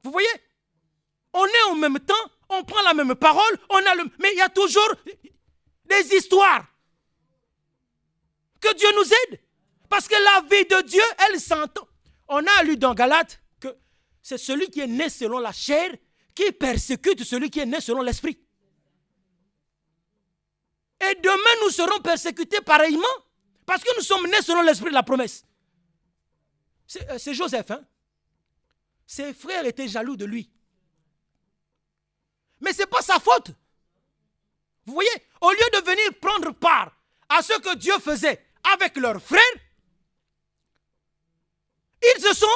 Speaker 1: Vous voyez? On est en même temps, on prend la même parole, mais il y a toujours des histoires. Que Dieu nous aide. Parce que la vie de Dieu, elle s'entend. On a lu dans Galates que c'est celui qui est né selon la chair qui persécute celui qui est né selon l'esprit. Et demain, nous serons persécutés pareillement parce que nous sommes nés selon l'esprit de la promesse. C'est Joseph, hein? Ses frères étaient jaloux de lui. Mais ce n'est pas sa faute. Vous voyez, au lieu de venir prendre part à ce que Dieu faisait avec leurs frères, ils se sont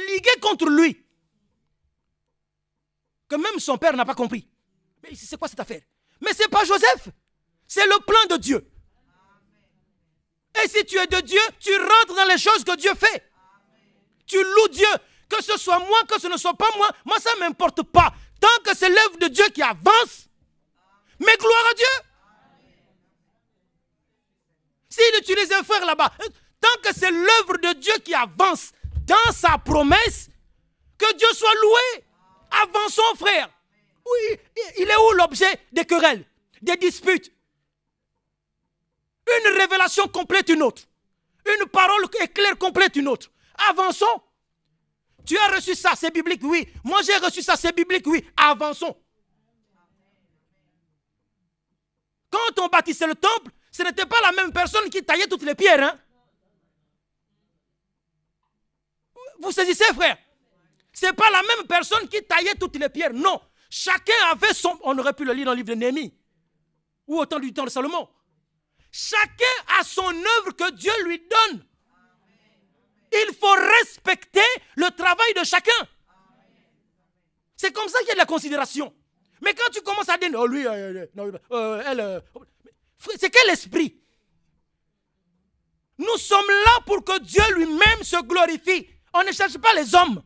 Speaker 1: ligués contre lui. Que même son père n'a pas compris. Mais c'est quoi cette affaire? Mais ce n'est pas Joseph. C'est le plan de Dieu. Et si tu es de Dieu, tu rentres dans les choses que Dieu fait. Tu loues Dieu. Que ce soit moi, que ce ne soit pas moi ça ne m'importe pas. Tant que c'est l'œuvre de Dieu qui avance, mais gloire à Dieu. S'il utilise un frère là-bas, tant que c'est l'œuvre de Dieu qui avance dans sa promesse, que Dieu soit loué. Avançons, frère. Oui, il est où l'objet des querelles, des disputes? Une révélation complète une autre. Une parole éclair complète une autre. Avançons. Tu as reçu ça, c'est biblique, oui. Moi j'ai reçu ça, c'est biblique, oui. Avançons. Quand on bâtissait le temple, ce n'était pas la même personne qui taillait toutes les pierres. Hein? Vous saisissez, frère? Ce n'est pas la même personne qui taillait toutes les pierres. Non. Chacun avait son... On aurait pu le lire dans le livre de Néhémie. Ou au temps du temps de Salomon. Chacun a son œuvre que Dieu lui donne. Il faut respecter le travail de chacun. C'est comme ça qu'il y a de la considération. Mais quand tu commences à dire, oh lui, c'est quel esprit? Nous sommes là pour que Dieu lui-même se glorifie. On ne cherche pas les hommes.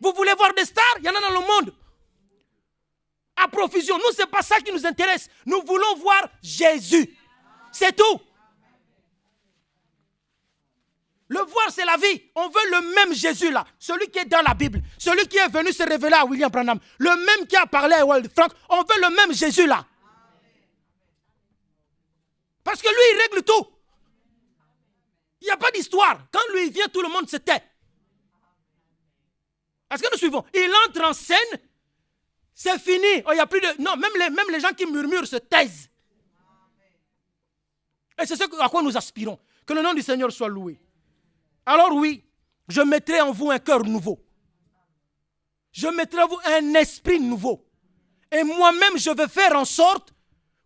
Speaker 1: Vous voulez voir des stars? Il y en a dans le monde. À profusion. Nous, ce n'est pas ça qui nous intéresse. Nous voulons voir Jésus. C'est tout. Le voir, c'est la vie. On veut le même Jésus là. Celui qui est dans la Bible. Celui qui est venu se révéler à William Branham. Le même qui a parlé à Walt Frank. On veut le même Jésus là. Parce que lui, il règle tout. Il n'y a pas d'histoire. Quand lui vient, tout le monde se tait. Est-ce que nous suivons? Il entre en scène. C'est fini. Oh, il y a plus de... Non, même les gens qui murmurent se taisent. Et c'est ce à quoi nous aspirons. Que le nom du Seigneur soit loué. Alors oui, je mettrai en vous un cœur nouveau. Je mettrai en vous un esprit nouveau. Et moi-même, je vais faire en sorte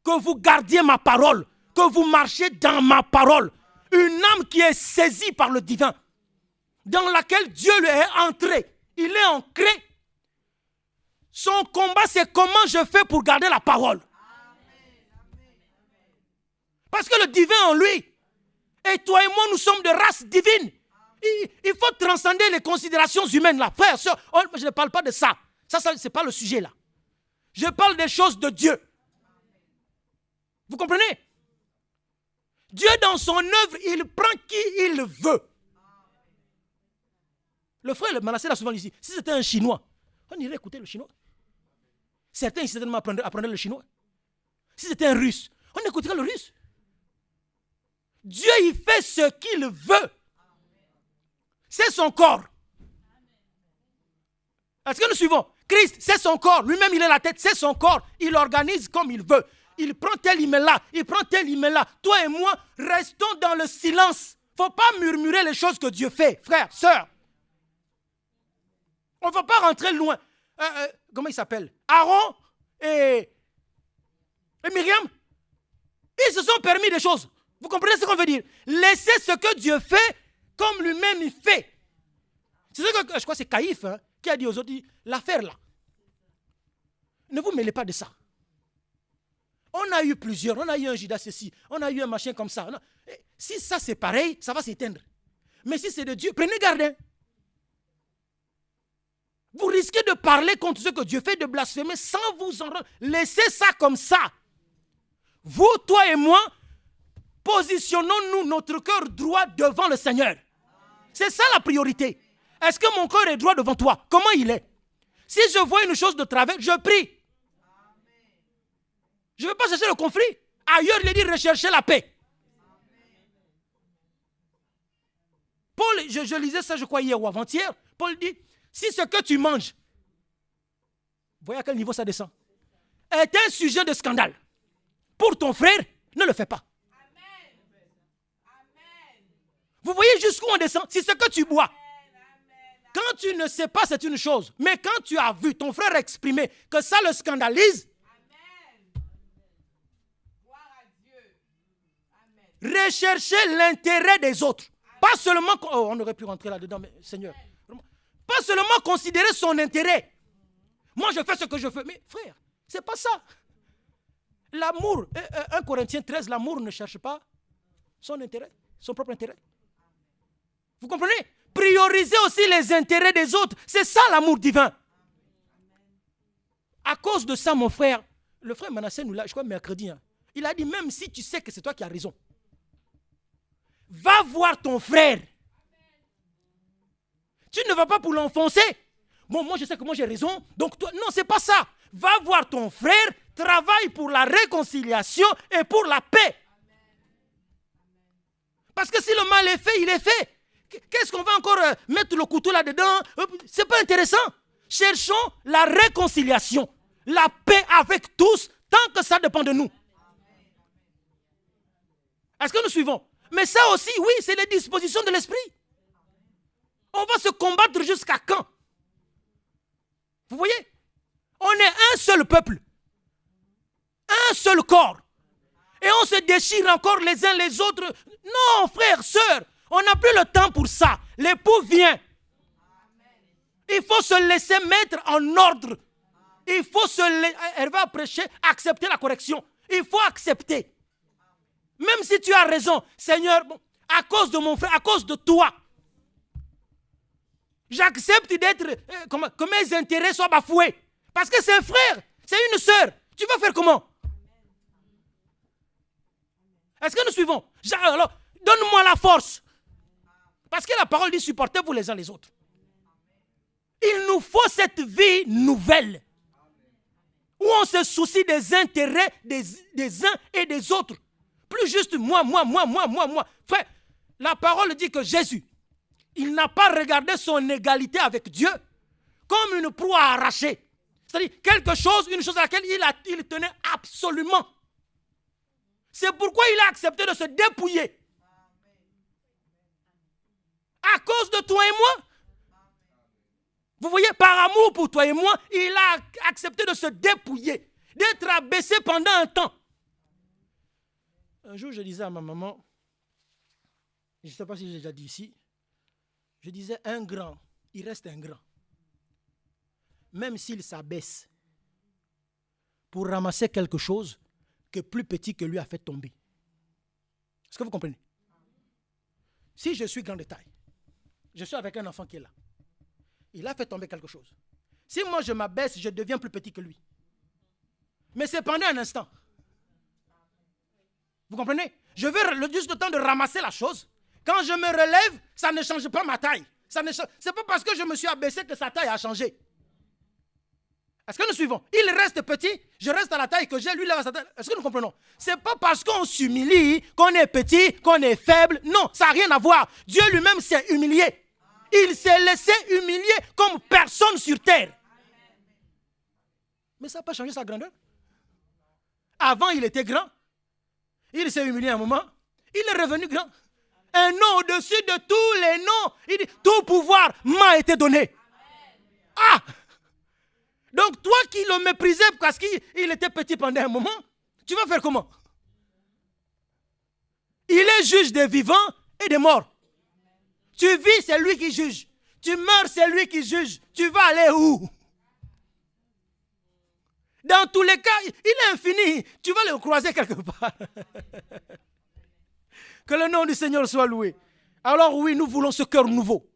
Speaker 1: que vous gardiez ma parole, que vous marchiez dans ma parole. Une âme qui est saisie par le divin, dans laquelle Dieu lui est entré. Il est ancré. Son combat, c'est comment je fais pour garder la parole. Parce que le divin en lui, et toi et moi, nous sommes de race divine. Il faut transcender les considérations humaines, là. Frère, soeur, je ne parle pas de ça. Ça ce n'est pas le sujet, là. Je parle des choses de Dieu. Vous comprenez? Dieu, dans son œuvre, il prend qui il veut. Le frère Manassé l'a souvent dit, si c'était un Chinois, on irait écouter le Chinois. Certains, certainement, apprendraient le Chinois. Si c'était un Russe, on écouterait le Russe. Dieu, il fait ce qu'il veut. C'est son corps. Est-ce que nous suivons? Christ, c'est son corps. Lui-même, il est la tête, c'est son corps. Il organise comme il veut. Il prend tel, il met là. Il prend tel, il met là. Toi et moi, restons dans le silence. Il ne faut pas murmurer les choses que Dieu fait. Frère, sœur. On ne va pas rentrer loin. Comment il s'appelle? Aaron et Myriam. Ils se sont permis des choses. Vous comprenez ce qu'on veut dire? Laissez ce que Dieu fait comme lui-même il fait. C'est ce que je crois que c'est Caïphe qui a dit aux autres, l'affaire là, ne vous mêlez pas de ça. On a eu plusieurs, on a eu un Judas ceci, on a eu un machin comme ça. Si ça c'est pareil, ça va s'éteindre. Mais si c'est de Dieu, prenez garde. Vous risquez de parler contre ce que Dieu fait, de blasphémer sans vous en rendre. Laissez ça comme ça. Vous, toi et moi, positionnons-nous notre cœur droit devant le Seigneur. C'est ça la priorité. Est-ce que mon cœur est droit devant toi? Comment il est? Si je vois une chose de travers, je prie. Je ne veux pas chercher le conflit. Ailleurs, il est dit rechercher la paix. Paul, je lisais ça, je crois, hier ou avant-hier. Paul dit, si ce que tu manges, vous voyez à quel niveau ça descend, est un sujet de scandale pour ton frère, ne le fais pas. Vous voyez jusqu'où on descend? Si ce que tu bois, quand tu ne sais pas, c'est une chose. Mais quand tu as vu ton frère exprimer que ça le scandalise, rechercher l'intérêt des autres. Pas seulement, on aurait pu rentrer là-dedans, mais Seigneur, pas seulement considérer son intérêt. Moi, je fais ce que je fais. Mais frère, c'est pas ça. L'amour, 1 Corinthiens 13, l'amour ne cherche pas son intérêt, son propre intérêt. Vous comprenez? Prioriser aussi les intérêts des autres. C'est ça l'amour divin. À cause de ça, mon frère, le frère Manassé nous l'a, je crois, mercredi, il a dit, même si tu sais que c'est toi qui as raison, va voir ton frère. Tu ne vas pas pour l'enfoncer. Bon, moi je sais que moi j'ai raison, donc toi, non, c'est pas ça. Va voir ton frère, travaille pour la réconciliation et pour la paix. Parce que si le mal est fait, il est fait. Qu'est-ce qu'on va encore mettre le couteau là-dedans? C'est pas intéressant. Cherchons la réconciliation, la paix avec tous, tant que ça dépend de nous. Est-ce que nous suivons? Mais ça aussi, oui, c'est les dispositions de l'esprit. On va se combattre jusqu'à quand? Vous voyez? On est un seul peuple, un seul corps. Et on se déchire encore les uns les autres. Non, frères, sœurs, on n'a plus le temps pour ça. L'époux vient. Il faut se laisser mettre en ordre. Il faut elle va prêcher, accepter la correction. Il faut accepter. Même si tu as raison, Seigneur, à cause de mon frère, à cause de toi, j'accepte d'être, que mes intérêts soient bafoués. Parce que c'est un frère, c'est une sœur. Tu vas faire comment? Est-ce que nous suivons? Alors, donne-moi la force. Parce que la parole dit, supportez-vous les uns les autres. Il nous faut cette vie nouvelle. Où on se soucie des intérêts des uns et des autres. Plus juste moi. Frère, la parole dit que Jésus, il n'a pas regardé son égalité avec Dieu comme une proie à arracher. C'est-à-dire quelque chose, une chose à laquelle il tenait absolument. C'est pourquoi il a accepté de se dépouiller. À cause de toi et moi. Vous voyez, par amour pour toi et moi, il a accepté de se dépouiller, d'être abaissé pendant un temps. Un jour, je disais à ma maman, je ne sais pas si j'ai déjà dit ici, je disais, un grand, il reste un grand. Même s'il s'abaisse pour ramasser quelque chose que plus petit que lui a fait tomber. Est-ce que vous comprenez? Si je suis grand de taille, je suis avec un enfant qui est là. Il a fait tomber quelque chose. Si moi je m'abaisse, je deviens plus petit que lui. Mais c'est pendant un instant. Vous comprenez? Je veux juste le temps de ramasser la chose. Quand je me relève, ça ne change pas ma taille. C'est pas parce que je me suis abaissé que sa taille a changé. Est-ce que nous suivons? Il reste petit, je reste à la taille que j'ai, lui il reste à la taille. Est-ce que nous comprenons? C'est pas parce qu'on s'humilie, qu'on est petit, qu'on est faible. Non, ça n'a rien à voir. Dieu lui-même s'est humilié. Il s'est laissé humilier comme personne sur terre. Mais ça n'a pas changé sa grandeur. Avant, il était grand. Il s'est humilié un moment. Il est revenu grand. Un nom au-dessus de tous les noms. Il dit, tout pouvoir m'a été donné. Ah! Donc toi qui le méprisais parce qu'il était petit pendant un moment, tu vas faire comment? Il est juge des vivants et des morts. Tu vis, c'est lui qui juge. Tu meurs, c'est lui qui juge. Tu vas aller où? Dans tous les cas, il est infini. Tu vas le croiser quelque part. Que le nom du Seigneur soit loué. Alors oui, nous voulons ce cœur nouveau.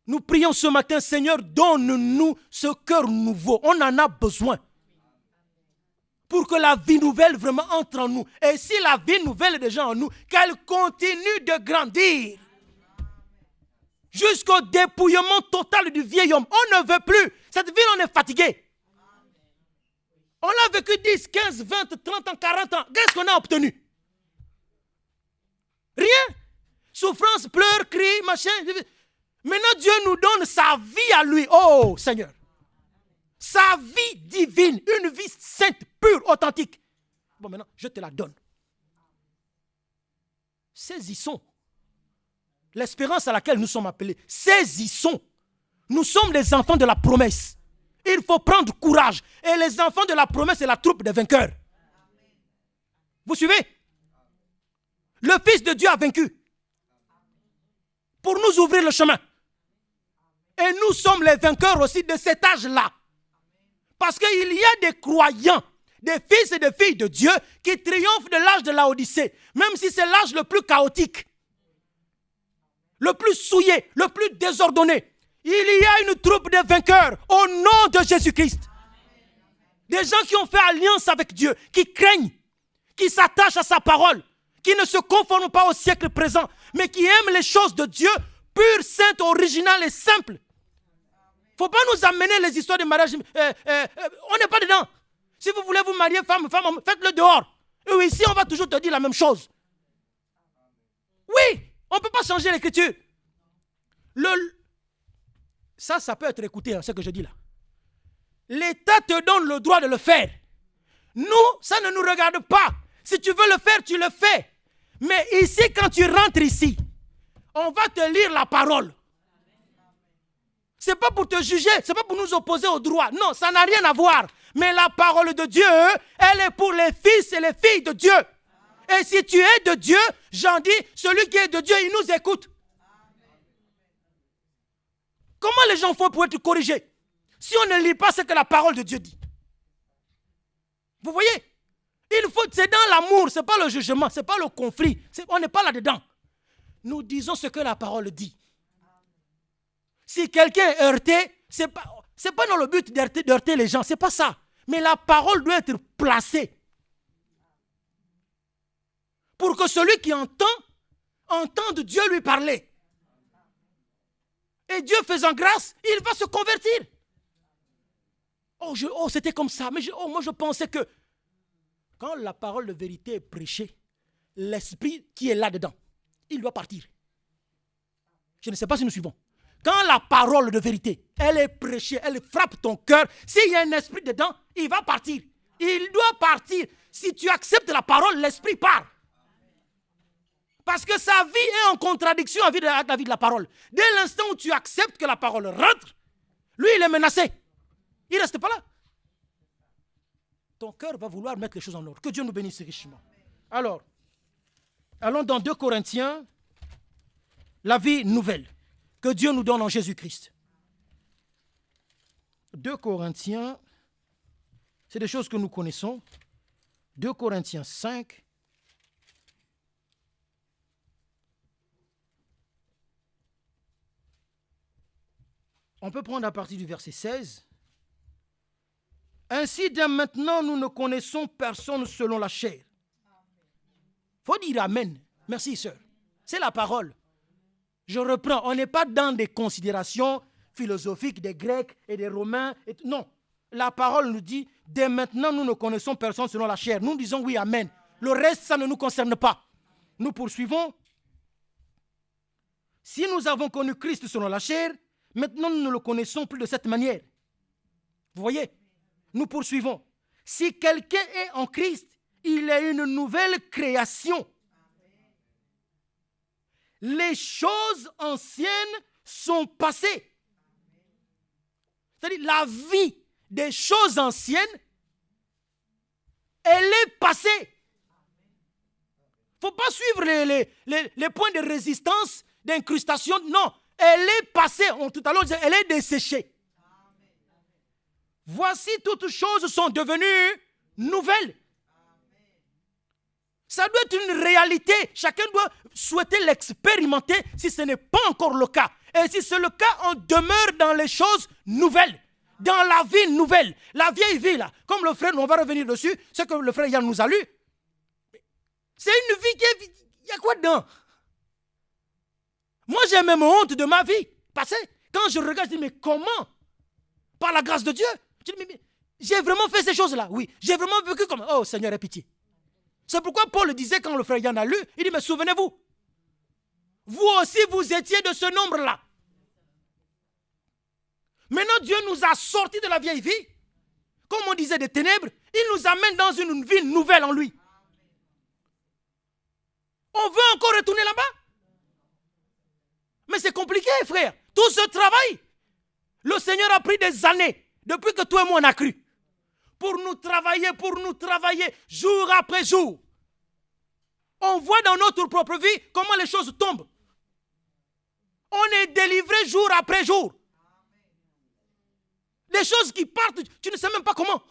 Speaker 1: Nous prions ce matin, Seigneur, donne-nous ce cœur nouveau. On en a besoin. Pour que la vie nouvelle vraiment entre en nous. Et si la vie nouvelle est déjà en nous, qu'elle continue de grandir. Jusqu'au dépouillement total du vieil homme. On ne veut plus. Cette vie, on est fatigué. On a vécu 10, 15, 20, 30 ans, 40 ans. Qu'est-ce qu'on a obtenu? Rien. Souffrance, pleurs, cris, machin. Maintenant, Dieu nous donne sa vie à lui. Oh, Seigneur. Sa vie divine. Une vie sainte, pure, authentique. Bon, maintenant, je te la donne. Saisissons l'espérance à laquelle nous sommes appelés. Saisissons. Nous sommes les enfants de la promesse. Il faut prendre courage. Et les enfants de la promesse, c'est la troupe des vainqueurs. Vous suivez? Le Fils de Dieu a vaincu. Pour nous ouvrir le chemin. Et nous sommes les vainqueurs aussi de cet âge-là. Parce qu'il y a des croyants, des fils et des filles de Dieu qui triomphent de l'âge de la Odyssée. Même si c'est l'âge le plus chaotique, le plus souillé, le plus désordonné. Il y a une troupe de vainqueurs au nom de Jésus-Christ. Des gens qui ont fait alliance avec Dieu, qui craignent, qui s'attachent à sa parole, qui ne se conforment pas au siècle présent, mais qui aiment les choses de Dieu, pures, saintes, originales et simples. Il ne faut pas nous amener les histoires de mariage. On n'est pas dedans. Si vous voulez vous marier, femme, faites-le dehors. Et ici, on va toujours te dire la même chose. Oui, on ne peut pas changer l'écriture. Ça peut être écouté, ce que je dis là. L'État te donne le droit de le faire. Nous, ça ne nous regarde pas. Si tu veux le faire, tu le fais. Mais ici, quand tu rentres ici, on va te lire la parole. Ce n'est pas pour te juger, ce n'est pas pour nous opposer au droit. Non, ça n'a rien à voir. Mais la parole de Dieu, elle est pour les fils et les filles de Dieu. Et si tu es de Dieu, j'en dis, celui qui est de Dieu, il nous écoute. Comment les gens font pour être corrigés si on ne lit pas ce que la parole de Dieu dit? Vous voyez? C'est dans l'amour, ce n'est pas le jugement, ce n'est pas le conflit. On n'est pas là-dedans. Nous disons ce que la parole dit. Si quelqu'un est heurté, ce n'est pas dans le but d'heurter les gens, ce n'est pas ça. Mais la parole doit être placée. Pour que celui qui entende Dieu lui parler. Et Dieu faisant grâce, il va se convertir. Oh, c'était comme ça. Mais moi je pensais que quand la parole de vérité est prêchée, l'esprit qui est là-dedans, il doit partir. Je ne sais pas si nous suivons. Quand la parole de vérité, elle est prêchée, elle frappe ton cœur, s'il y a un esprit dedans, il va partir. Il doit partir. Si tu acceptes la parole, l'esprit part. Parce que sa vie est en contradiction avec la vie de la parole. Dès l'instant où tu acceptes que la parole rentre, lui, il est menacé. Il ne reste pas là. Ton cœur va vouloir mettre les choses en ordre. Que Dieu nous bénisse richement. Alors, allons dans 2 Corinthiens, la vie nouvelle que Dieu nous donne en Jésus-Christ. 2 Corinthiens, c'est des choses que nous connaissons. 2 Corinthiens 5. On peut prendre à partir du verset 16. Ainsi, dès maintenant, nous ne connaissons personne selon la chair. Il faut dire Amen. Merci, sœur. C'est la parole. Je reprends. On n'est pas dans des considérations philosophiques des Grecs et des Romains. Non. La parole nous dit, dès maintenant, nous ne connaissons personne selon la chair. Nous disons oui, Amen. Le reste, ça ne nous concerne pas. Nous poursuivons. Si nous avons connu Christ selon la chair, maintenant, nous ne le connaissons plus de cette manière. Vous voyez? Nous poursuivons. Si quelqu'un est en Christ, il est une nouvelle création. Les choses anciennes sont passées. C'est-à-dire, la vie des choses anciennes, elle est passée. Il ne faut pas suivre les points de résistance, d'incrustation. Non. Elle est passée, tout à l'heure, elle est desséchée. Voici, toutes choses sont devenues nouvelles. Ça doit être une réalité. Chacun doit souhaiter l'expérimenter si ce n'est pas encore le cas. Et si c'est le cas, on demeure dans les choses nouvelles. Dans la vie nouvelle. La vieille vie, là, comme le frère, on va revenir dessus, ce que le frère Yann nous a lu. C'est une vie qui est... Il y a quoi dedans? Moi, j'ai même honte de ma vie passée. Quand je regarde, je dis, mais comment? Par la grâce de Dieu. Je dis, mais j'ai vraiment fait ces choses-là. Oui, j'ai vraiment vécu comme... Oh, Seigneur, aie pitié. C'est pourquoi Paul disait, quand le frère Yann a lu, il dit, mais souvenez-vous, vous aussi, vous étiez de ce nombre-là. Maintenant, Dieu nous a sortis de la vieille vie. Comme on disait, des ténèbres. Il nous amène dans une vie nouvelle en lui. On veut encore retourner là-bas? Mais c'est compliqué, frère. Tout ce travail, le Seigneur a pris des années, depuis que toi et moi on a cru, pour nous travailler, jour après jour. On voit dans notre propre vie comment les choses tombent. On est délivré jour après jour. Des choses qui partent, tu ne sais même pas comment.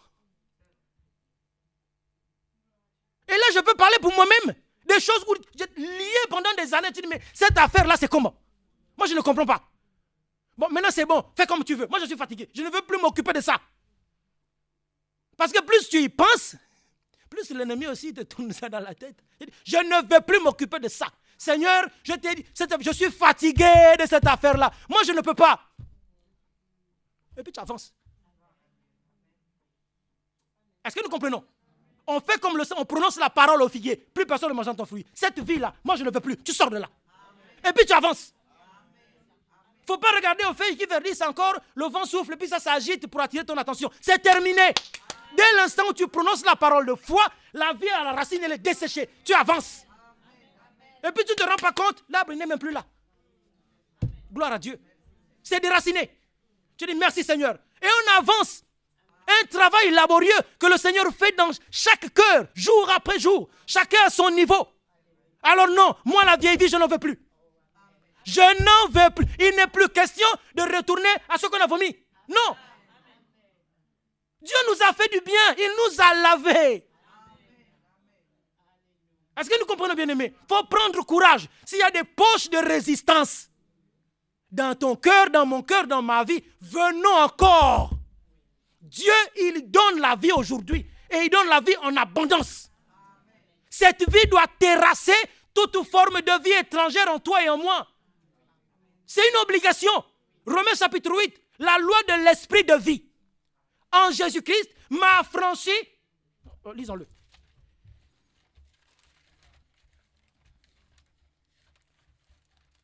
Speaker 1: Et là, je peux parler pour moi-même. Des choses où j'ai lié pendant des années. Tu dis, mais cette affaire-là, c'est comment? Moi, je ne comprends pas. Bon, maintenant, c'est bon. Fais comme tu veux. Moi, je suis fatigué. Je ne veux plus m'occuper de ça. Parce que plus tu y penses, plus l'ennemi aussi te tourne ça dans la tête. Je ne veux plus m'occuper de ça. Seigneur, je t'ai dit, je suis fatigué de cette affaire-là. Moi, je ne peux pas. Et puis tu avances. Est-ce que nous comprenons? On fait comme on prononce la parole au figuier. Plus personne ne mange ton fruit. Cette vie-là, moi je ne veux plus. Tu sors de là. Et puis tu avances. Il ne faut pas regarder au feuille qui verdissent encore. Le vent souffle et puis ça s'agite pour attirer ton attention. C'est terminé. Dès l'instant où tu prononces la parole de foi, la vie à la racine, elle est desséchée. Tu avances. Et puis tu ne te rends pas compte, l'arbre n'est même plus là. Gloire à Dieu. C'est déraciné. Tu dis merci Seigneur. Et on avance. Un travail laborieux que le Seigneur fait dans chaque cœur, jour après jour. Chacun à son niveau. Alors non, moi la vieille vie, je n'en veux plus. Je n'en veux plus. Il n'est plus question de retourner à ce qu'on a vomi. Non. Dieu nous a fait du bien. Il nous a lavés. Est-ce que nous comprenons, bien-aimés? Il faut prendre courage. S'il y a des poches de résistance dans ton cœur, dans mon cœur, dans ma vie, venons encore. Dieu, il donne la vie aujourd'hui et il donne la vie en abondance. Cette vie doit terrasser toute forme de vie étrangère en toi et en moi. C'est une obligation. Romains chapitre 8, la loi de l'esprit de vie en Jésus-Christ m'a affranchi. Lisons-le.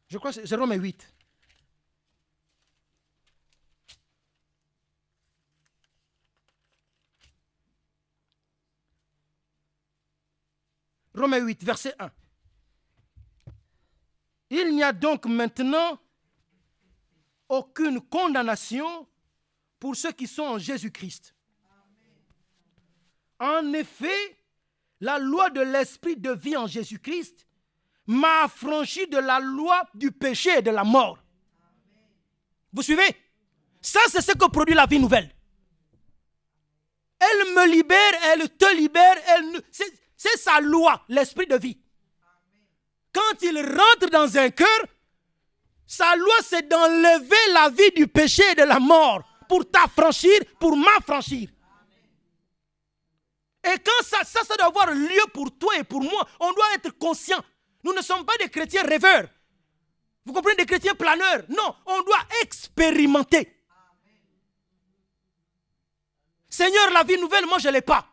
Speaker 1: Je crois que c'est Romains 8. Romains 8, verset 1. Il n'y a donc maintenant aucune condamnation pour ceux qui sont en Jésus-Christ. En effet, la loi de l'esprit de vie en Jésus-Christ m'a affranchi de la loi du péché et de la mort. Vous suivez? Ça, c'est ce que produit la vie nouvelle. Elle me libère, elle te libère, c'est sa loi, l'esprit de vie. Quand il rentre dans un cœur, sa loi, c'est d'enlever la vie du péché et de la mort pour t'affranchir, pour m'affranchir. Et quand ça doit avoir lieu pour toi et pour moi, on doit être conscient. Nous ne sommes pas des chrétiens rêveurs. Vous comprenez, des chrétiens planeurs. Non, on doit expérimenter. Seigneur, la vie nouvelle, moi je ne l'ai pas.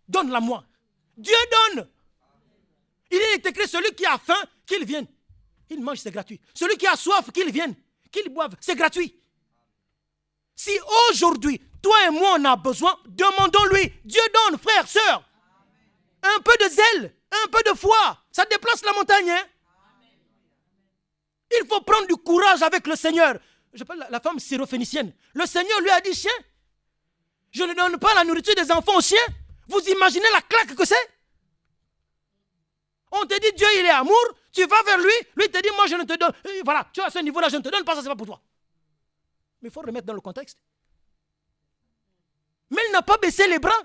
Speaker 1: Donne-la moi. Dieu donne. Il est écrit, celui qui a faim, qu'il vienne. Il mange, c'est gratuit. Celui qui a soif, qu'il vienne. Qu'il boive, c'est gratuit. Si aujourd'hui, toi et moi, on a besoin, demandons-lui. Dieu donne, frère, sœur. Un peu de zèle, un peu de foi. Ça déplace la montagne. Hein? Il faut prendre du courage avec le Seigneur. Je parle la femme syrophénicienne. Le Seigneur lui a dit, chien, je ne donne pas la nourriture des enfants aux chiens. Vous imaginez la claque que c'est? On te dit, Dieu, il est amour. Tu vas vers lui. Lui te dit, moi, je ne te donne. Voilà, tu es à ce niveau-là, je ne te donne pas, ça, c'est pas pour toi. Mais il faut remettre dans le contexte. Mais elle n'a pas baissé les bras.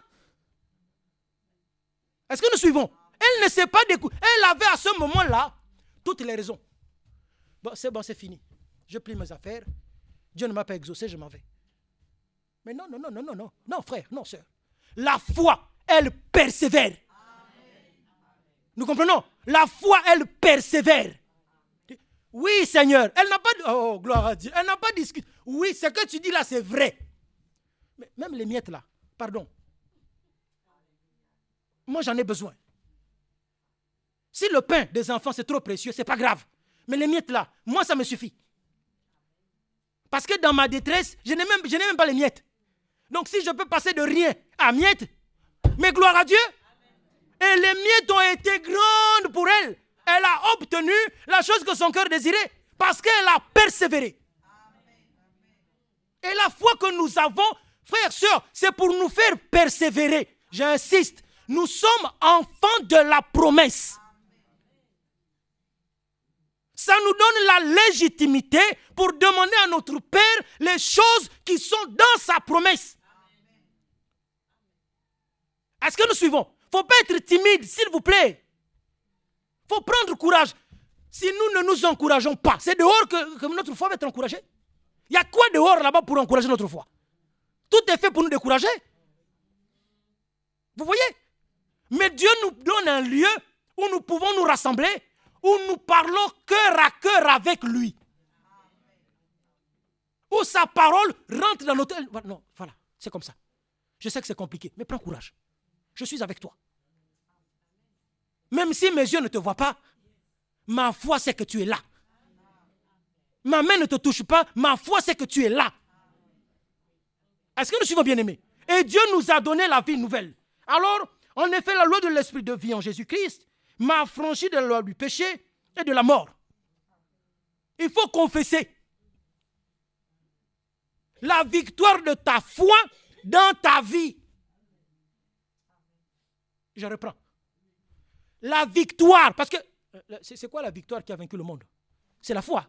Speaker 1: Est-ce que nous suivons? Elle ne s'est pas découverte. Elle avait à ce moment-là toutes les raisons. Bon, c'est fini. Je plie mes affaires. Dieu ne m'a pas exaucé, je m'en vais. Mais non, non, frère, non, sœur. La foi, elle persévère. Nous comprenons? La foi, elle persévère. Oui, Seigneur. Elle n'a pas... Oh, gloire à Dieu. Elle n'a pas discuté. Oui, ce que tu dis là, c'est vrai. Mais même les miettes là, pardon. Moi, j'en ai besoin. Si le pain des enfants, c'est trop précieux, c'est pas grave. Mais les miettes là, moi, ça me suffit. Parce que dans ma détresse, je n'ai même pas les miettes. Donc, si je peux passer de rien à miettes, mais gloire à Dieu. Et les miettes ont été grandes pour elle. Elle a obtenu la chose que son cœur désirait parce qu'elle a persévéré. Et la foi que nous avons, frères, sœurs, c'est pour nous faire persévérer. J'insiste, nous sommes enfants de la promesse. Ça nous donne la légitimité pour demander à notre Père les choses qui sont dans sa promesse. Est-ce que nous suivons? Il ne faut pas être timide, s'il vous plaît. Il faut prendre courage. Si nous ne nous encourageons pas, c'est dehors que notre foi va être encouragée. Il y a quoi dehors là-bas pour encourager notre foi? Tout est fait pour nous décourager. Vous voyez? Mais Dieu nous donne un lieu où nous pouvons nous rassembler, où nous parlons cœur à cœur avec lui. Où sa parole rentre dans notre... Non, voilà, c'est comme ça. Je sais que c'est compliqué, mais prends courage. Je suis avec toi. Même si mes yeux ne te voient pas, ma foi c'est que tu es là. Ma main ne te touche pas, ma foi c'est que tu es là. Est-ce que nous suivons bien aimés? Et Dieu nous a donné la vie nouvelle. Alors, en effet, la loi de l'esprit de vie en Jésus-Christ m'a affranchi de la loi du péché et de la mort. Il faut confesser la victoire de ta foi dans ta vie. Je reprends. La victoire, parce que c'est quoi la victoire qui a vaincu le monde? C'est la foi.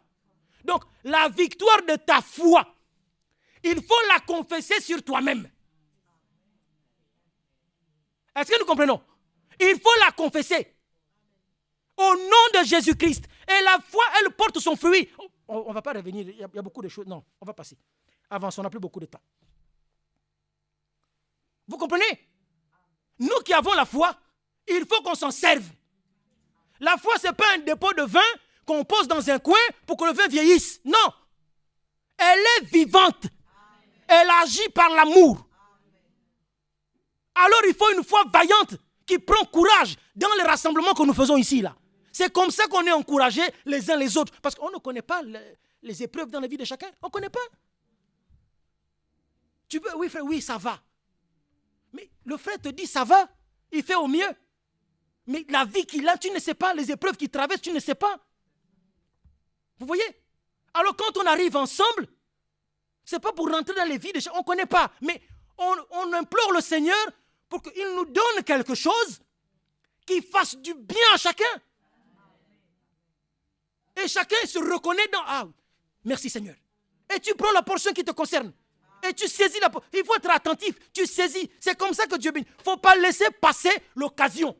Speaker 1: Donc, la victoire de ta foi, il faut la confesser sur toi-même. Est-ce que nous comprenons? Il faut la confesser. Au nom de Jésus-Christ. Et la foi, elle porte son fruit. On ne va pas revenir, il y a beaucoup de choses. Non, on va passer. Avance, on n'a plus beaucoup de temps. Vous comprenez? Nous qui avons la foi, il faut qu'on s'en serve. La foi, ce n'est pas un dépôt de vin qu'on pose dans un coin pour que le vin vieillisse. Non. Elle est vivante. Elle agit par l'amour. Alors il faut une foi vaillante qui prend courage dans les rassemblements que nous faisons ici. Là. C'est comme ça qu'on est encouragés les uns les autres. Parce qu'on ne connaît pas les épreuves dans la vie de chacun. On ne connaît pas. Tu peux, oui frère, oui, ça va. Mais le frère te dit ça va. Il fait au mieux. Mais la vie qu'il a, tu ne sais pas. Les épreuves qu'il traverse, tu ne sais pas. Vous voyez? Alors quand on arrive ensemble, ce n'est pas pour rentrer dans les vies des gens, on ne connaît pas, mais on implore le Seigneur pour qu'il nous donne quelque chose qui fasse du bien à chacun. Et chacun se reconnaît dans... Ah, merci Seigneur. Et tu prends la portion qui te concerne. Et tu saisis la portion. Il faut être attentif. Tu saisis. C'est comme ça que Dieu bénit. Il ne faut pas laisser passer l'occasion.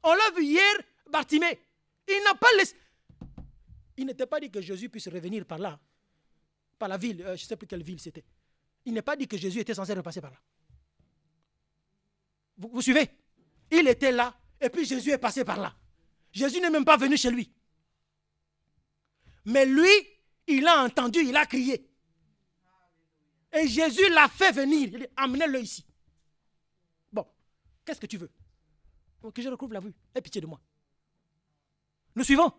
Speaker 1: On l'a vu hier, Bartimée. Il n'a pas laissé... Il n'était pas dit que Jésus puisse revenir par là. Par la ville. Je ne sais plus quelle ville c'était. Il n'est pas dit que Jésus était censé repasser par là. Vous suivez? Il était là. Et puis Jésus est passé par là. Jésus n'est même pas venu chez lui. Mais lui, il a entendu, il a crié. Et Jésus l'a fait venir. Il dit, amenez-le ici. Bon, qu'est-ce que tu veux? Que je recouvre la vue. Aie pitié de moi. Nous suivons.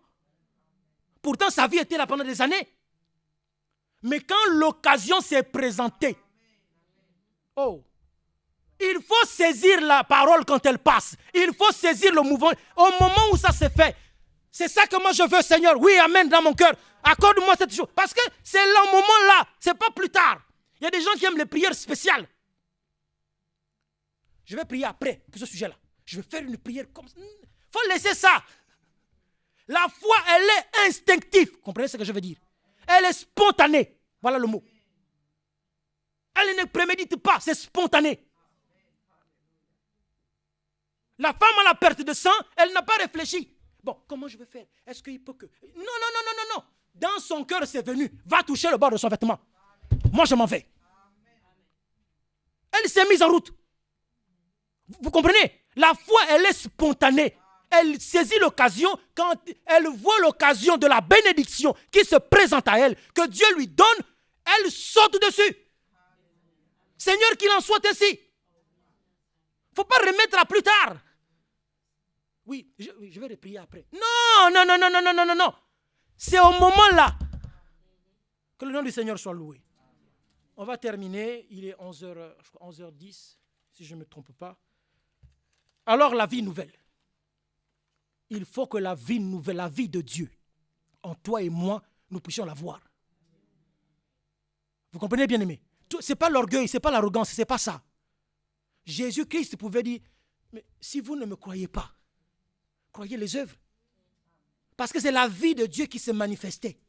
Speaker 1: Pourtant, sa vie était là pendant des années. Mais quand l'occasion s'est présentée, oh, il faut saisir la parole quand elle passe. Il faut saisir le mouvement. Au moment où ça s'est fait, c'est ça que moi je veux, Seigneur. Oui, amen, dans mon cœur. Accorde-moi cette chose. Parce que c'est le moment-là. Ce n'est pas plus tard. Il y a des gens qui aiment les prières spéciales. Je vais prier après pour ce sujet-là. Je vais faire une prière comme ça. Il faut laisser ça. La foi, elle est instinctive. Vous comprenez ce que je veux dire? Elle est spontanée. Voilà le mot. Elle ne prémédite pas, c'est spontané. La femme à la perte de sang, elle n'a pas réfléchi. Bon, comment je vais faire? Est-ce qu'il peut que... Non. Dans son cœur, c'est venu. Va toucher le bord de son vêtement. Moi, je m'en vais. Elle s'est mise en route. Vous comprenez? La foi, elle est spontanée. Elle saisit l'occasion quand elle voit l'occasion de la bénédiction qui se présente à elle, que Dieu lui donne, elle saute dessus. Seigneur, qu'il en soit ainsi. Il ne faut pas remettre à plus tard. Oui, je vais reprier après. Non. C'est au moment-là que le nom du Seigneur soit loué. On va terminer. Il est 11h10, si je ne me trompe pas. Alors, la vie nouvelle. Il faut que la vie nouvelle, la vie de Dieu, en toi et moi, nous puissions la voir. Vous comprenez, bien-aimés? Ce n'est pas l'orgueil, ce n'est pas l'arrogance, ce n'est pas ça. Jésus-Christ pouvait dire, mais si vous ne me croyez pas, croyez les œuvres. Parce que c'est la vie de Dieu qui se manifestait.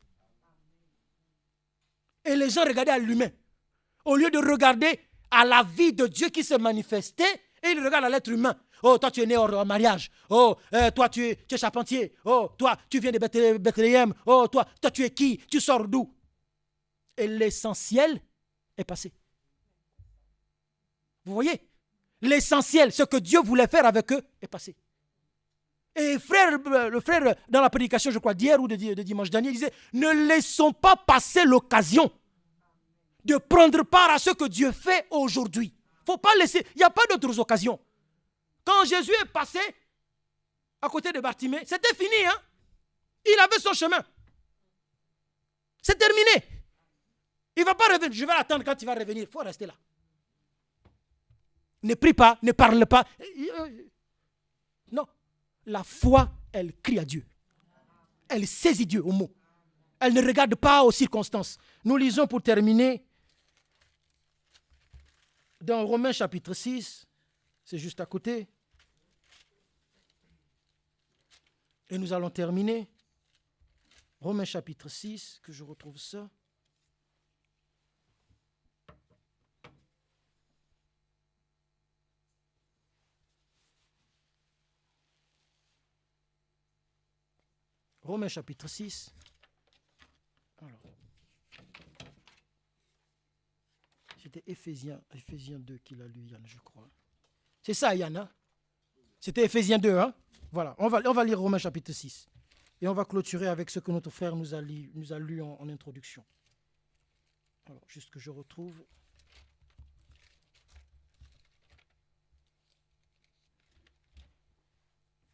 Speaker 1: Et les gens regardaient à l'humain. Au lieu de regarder à la vie de Dieu qui se manifestait, et ils regardent à l'être humain. Oh, toi, tu es né hors mariage. Oh, toi, tu es charpentier. Oh, toi, tu viens de Bethléem. Oh, toi, tu es qui? Tu sors d'où? Et l'essentiel est passé. Vous voyez? L'essentiel, ce que Dieu voulait faire avec eux, est passé. Et le frère, dans la prédication, je crois, d'hier ou de dimanche dernier, disait, ne laissons pas passer l'occasion de prendre part à ce que Dieu fait aujourd'hui. Il ne faut pas laisser, il n'y a pas d'autres occasions. Quand Jésus est passé à côté de Bartimée, c'était fini. Hein? Il avait son chemin. C'est terminé. Il ne va pas revenir. Je vais attendre quand il va revenir. Il faut rester là. Ne prie pas, ne parle pas. Non. La foi, elle crie à Dieu. Elle saisit Dieu au mot. Elle ne regarde pas aux circonstances. Nous lisons pour terminer dans Romains chapitre 6. C'est juste à côté. Et nous allons terminer. Romains chapitre 6, que je retrouve ça. Romains chapitre 6. Alors, c'était Éphésiens 2 qu'il a lu, Yann, je crois. C'est ça, Yann. Hein? C'était Éphésiens 2. Hein? Voilà, on va lire Romains chapitre 6. Et on va clôturer avec ce que notre frère nous a lu en introduction. Alors, juste que je retrouve.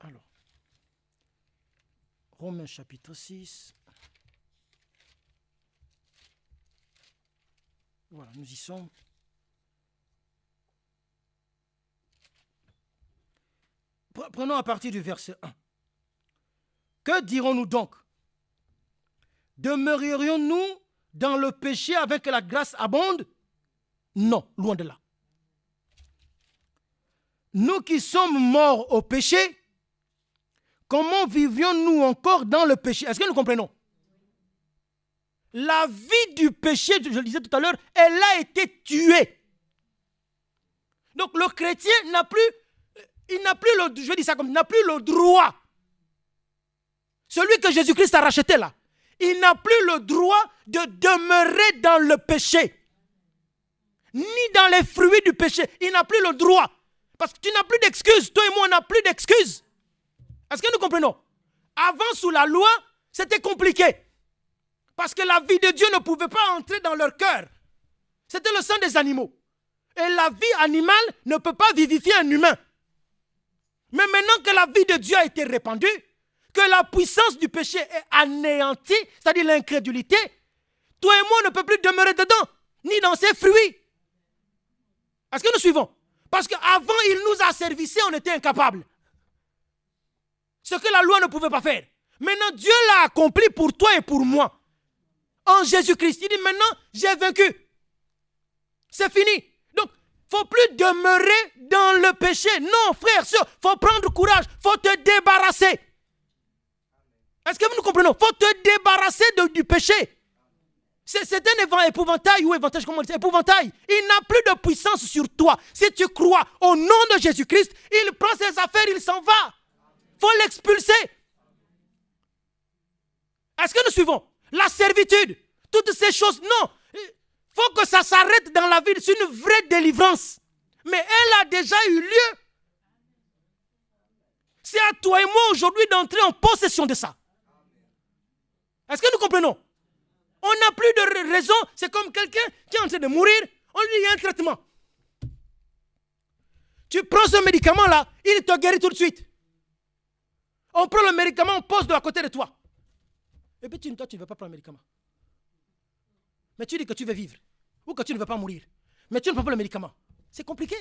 Speaker 1: Alors, Romains chapitre 6. Voilà, nous y sommes. Prenons à partir du verset 1. Que dirons-nous donc? Demeurerions-nous dans le péché avec que la grâce abonde? Non, loin de là. Nous qui sommes morts au péché, comment vivions-nous encore dans le péché? Est-ce que nous comprenons? La vie du péché, je le disais tout à l'heure, elle a été tuée. Donc le chrétien n'a plus le droit. Celui que Jésus-Christ a racheté là, il n'a plus le droit de demeurer dans le péché, ni dans les fruits du péché. Il n'a plus le droit. Parce que tu n'as plus d'excuses. Toi et moi, on n'a plus d'excuses. Est-ce que nous comprenons? Avant, sous la loi, c'était compliqué. Parce que la vie de Dieu ne pouvait pas entrer dans leur cœur. C'était le sang des animaux. Et la vie animale ne peut pas vivifier un humain. Mais maintenant que la vie de Dieu a été répandue, que la puissance du péché est anéantie, c'est-à-dire l'incrédulité, toi et moi, on ne peut plus demeurer dedans, ni dans ses fruits. Est-ce que nous suivons? Parce qu'avant, il nous a servissé, on était incapables. Ce que la loi ne pouvait pas faire. Maintenant, Dieu l'a accompli pour toi et pour moi. En Jésus-Christ. Il dit maintenant, j'ai vaincu. C'est fini. Donc, il ne faut plus demeurer dans le péché. Non, frère, sœur, il faut prendre courage. Il faut te débarrasser. Est-ce que vous nous comprenez? Il faut te débarrasser du péché. C'est un épouvantail ou éventail, comment on dit? Épouvantail. Il n'a plus de puissance sur toi. Si tu crois au nom de Jésus-Christ, il prend ses affaires, il s'en va. Il faut l'expulser. Est-ce que nous suivons? La servitude, toutes ces choses, non. Il faut que ça s'arrête dans la vie. C'est une vraie délivrance. Mais elle a déjà eu lieu. C'est à toi et moi aujourd'hui d'entrer en possession de ça. Est-ce que nous comprenons? On n'a plus de raison. C'est comme quelqu'un qui est en train de mourir. On lui dit, il y a un traitement. Tu prends ce médicament-là, il te guérit tout de suite. On prend le médicament, on pose de à côté de toi. Et puis toi, tu ne veux pas prendre le médicament. Mais tu dis que tu veux vivre. Ou que tu ne veux pas mourir. Mais tu ne prends pas le médicament. C'est compliqué.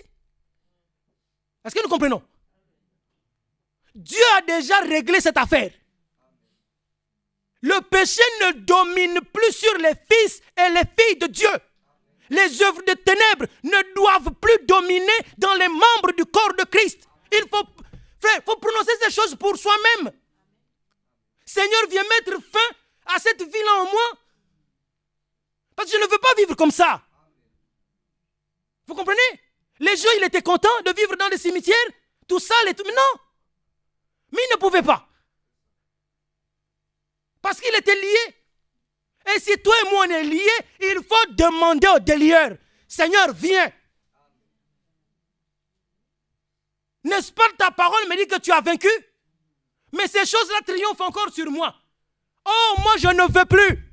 Speaker 1: Est-ce que nous comprenons? Dieu a déjà réglé cette affaire. Le péché ne domine plus sur les fils et les filles de Dieu. Les œuvres de ténèbres ne doivent plus dominer dans les membres du corps de Christ. Il faut prononcer ces choses pour soi-même. Seigneur, viens mettre fin à cette vie-là en moi. Parce que je ne veux pas vivre comme ça. Vous comprenez? Les gens, ils étaient contents de vivre dans des cimetières, tout sale et tout. Mais non. Mais ils ne pouvaient pas. Parce qu'il était lié. Et si toi et moi on est liés, il faut demander au délieur, Seigneur, viens. N'est-ce pas ta parole me dit que tu as vaincu? Mais ces choses-là triomphent encore sur moi. Oh, moi je ne veux plus.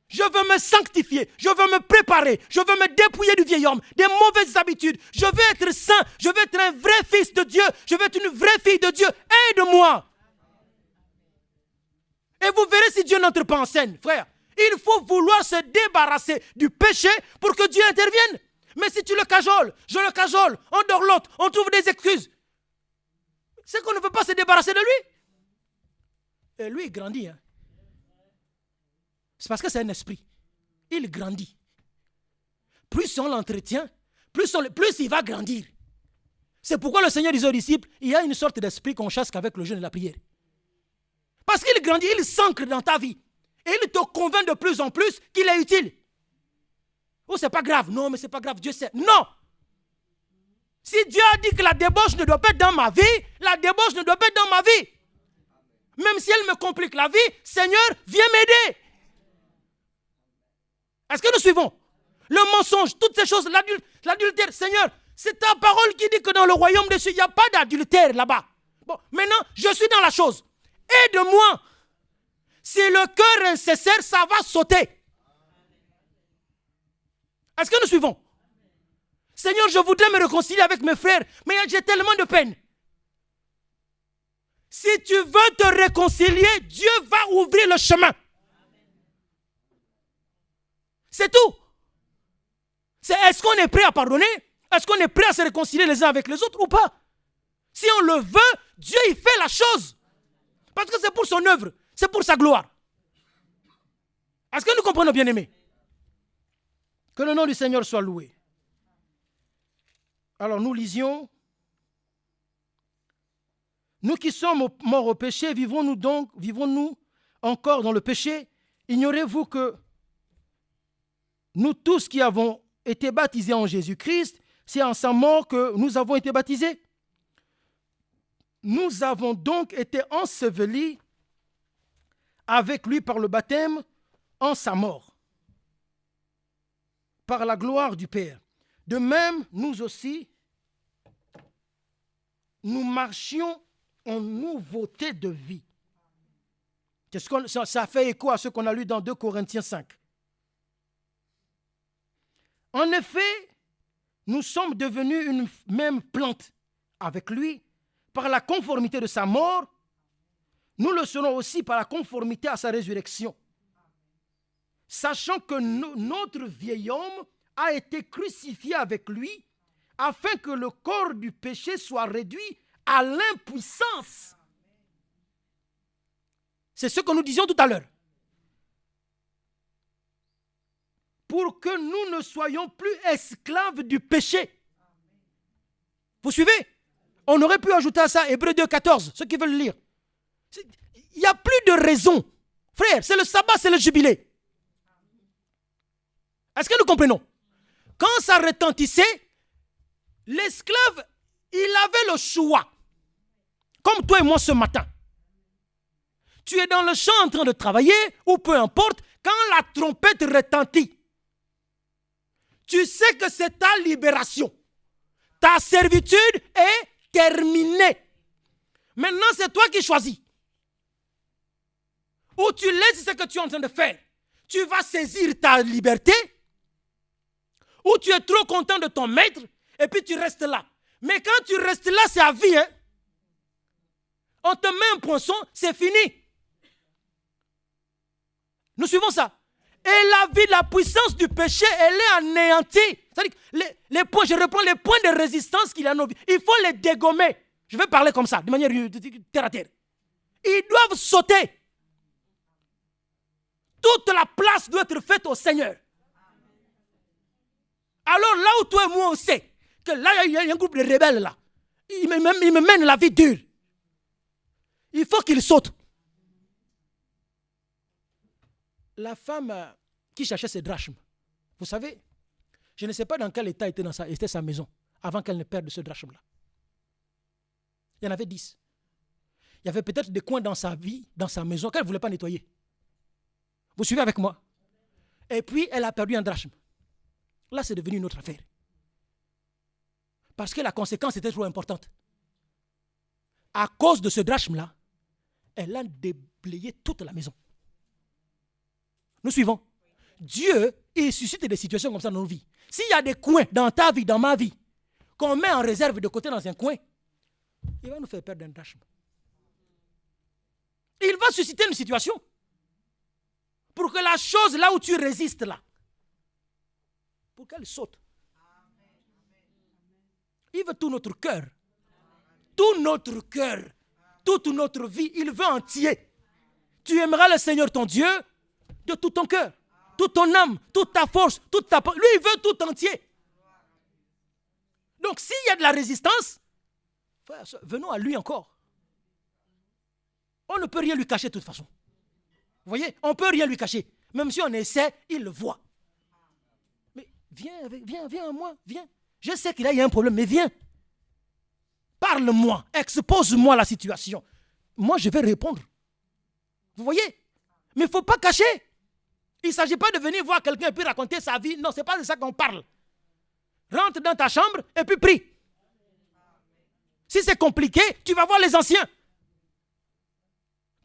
Speaker 1: Je veux me sanctifier, je veux me préparer, je veux me dépouiller du vieil homme, des mauvaises habitudes. Je veux être saint, je veux être un vrai fils de Dieu, je veux être une vraie fille de Dieu. Aide-moi. Et vous verrez si Dieu n'entre pas en scène, frère. Il faut vouloir se débarrasser du péché pour que Dieu intervienne. Mais si tu le cajoles, je le cajole, on dort l'autre, on trouve des excuses. C'est qu'on ne veut pas se débarrasser de lui. Et lui, il grandit. Hein. C'est parce que c'est un esprit. Il grandit. Plus on l'entretient, plus il va grandir. C'est pourquoi le Seigneur disait aux disciples, il y a une sorte d'esprit qu'on chasse qu'avec le jeûne et la prière. Parce qu'il grandit, il s'ancre dans ta vie. Et il te convainc de plus en plus qu'il est utile. Oh, c'est pas grave. Non, mais c'est pas grave, Dieu sait. Non. Si Dieu a dit que la débauche ne doit pas être dans ma vie, la débauche ne doit pas être dans ma vie. Même si elle me complique la vie, Seigneur, viens m'aider. Est-ce que nous suivons? Le mensonge, toutes ces choses, l'adultère. Seigneur, c'est ta parole qui dit que dans le royaume des cieux, il n'y a pas d'adultère là-bas. Bon, maintenant, je suis dans la chose. Aide-moi. Si le cœur est insincère, ça va sauter. Est-ce que nous suivons? Seigneur, je voudrais me réconcilier avec mes frères, mais j'ai tellement de peine. Si tu veux te réconcilier, Dieu va ouvrir le chemin. C'est tout. Est-ce qu'on est prêt à pardonner? Est-ce qu'on est prêt à se réconcilier les uns avec les autres ou pas? Si on le veut, Dieu il fait la chose. Parce que c'est pour son œuvre, c'est pour sa gloire. Est-ce que nous comprenons, bien-aimés? Que le nom du Seigneur soit loué. Alors nous lisions. Nous qui sommes morts au péché, vivons-nous encore dans le péché? Ignorez-vous que nous tous qui avons été baptisés en Jésus-Christ, c'est en sa mort que nous avons été baptisés. Nous avons donc été ensevelis avec lui par le baptême en sa mort, par la gloire du Père. De même, nous aussi, nous marchions en nouveauté de vie. Ça fait écho à ce qu'on a lu dans 2 Corinthiens 5. En effet, nous sommes devenus une même plante avec lui par la conformité de sa mort. Nous le serons aussi par la conformité à sa résurrection. Sachant que notre vieil homme a été crucifié avec lui afin que le corps du péché soit réduit à l'impuissance. C'est ce que nous disions tout à l'heure. Pour que nous ne soyons plus esclaves du péché. Vous suivez? On aurait pu ajouter à ça Hébreux 2, 14, ceux qui veulent lire. Il n'y a plus de raison. Frère, c'est le sabbat, c'est le jubilé. Est-ce que nous comprenons? Quand ça retentissait, l'esclave, il avait le choix. Comme toi et moi ce matin. Tu es dans le champ en train de travailler, ou peu importe, quand la trompette retentit, tu sais que c'est ta libération. Ta servitude est terminée. Maintenant, c'est toi qui choisis. Ou tu laisses ce que tu es en train de faire. Tu vas saisir ta liberté. Ou tu es trop content de ton maître et puis tu restes là. Mais quand tu restes là, c'est à vie. Hein? On te met un poinçon, c'est fini. Nous suivons ça. Et la vie, la puissance du péché, elle est anéantie. C'est-à-dire que les points, je reprends les points de résistance qu'il y a dans nos vies. Il faut les dégommer. Je vais parler comme ça, de manière terre à terre. Ils doivent sauter. Toute la place doit être faite au Seigneur. Alors là où toi et moi on sait que là il y a un groupe de rebelles là, ils me mènent la vie dure. Il faut qu'ils sautent. La femme qui cherchait ses drachmes, vous savez, je ne sais pas dans quel état était sa maison avant qu'elle ne perde ce drachme-là. Il y en avait 10. Il y avait peut-être des coins dans sa vie, dans sa maison, qu'elle ne voulait pas nettoyer. Vous suivez avec moi? Et puis, elle a perdu un drachme. Là, c'est devenu une autre affaire. Parce que la conséquence était trop importante. À cause de ce drachme-là, elle a déblayé toute la maison. Nous suivons. Dieu, il suscite des situations comme ça dans nos vies. S'il y a des coins dans ta vie, dans ma vie, qu'on met en réserve de côté dans un coin, il va nous faire perdre un drachme. Il va susciter une situation pour que la chose là où tu résistes là, pour qu'elle saute. Il veut tout notre cœur. Tout notre cœur. Toute notre vie. Il veut entier. Tu aimeras le Seigneur ton Dieu de tout ton cœur, toute ton âme, toute ta force, toute ta... Lui, il veut tout entier. Donc, s'il y a de la résistance, venons à lui encore. On ne peut rien lui cacher de toute façon. Vous voyez, on ne peut rien lui cacher. Même si on essaie, il le voit. Mais viens à moi, viens. Je sais qu'il y a un problème, mais viens. Parle-moi, expose-moi la situation. Moi, je vais répondre. Vous voyez? Mais il ne faut pas cacher. Il ne s'agit pas de venir voir quelqu'un et puis raconter sa vie. Non, ce n'est pas de ça qu'on parle. Rentre dans ta chambre et puis prie. Si c'est compliqué, tu vas voir les anciens.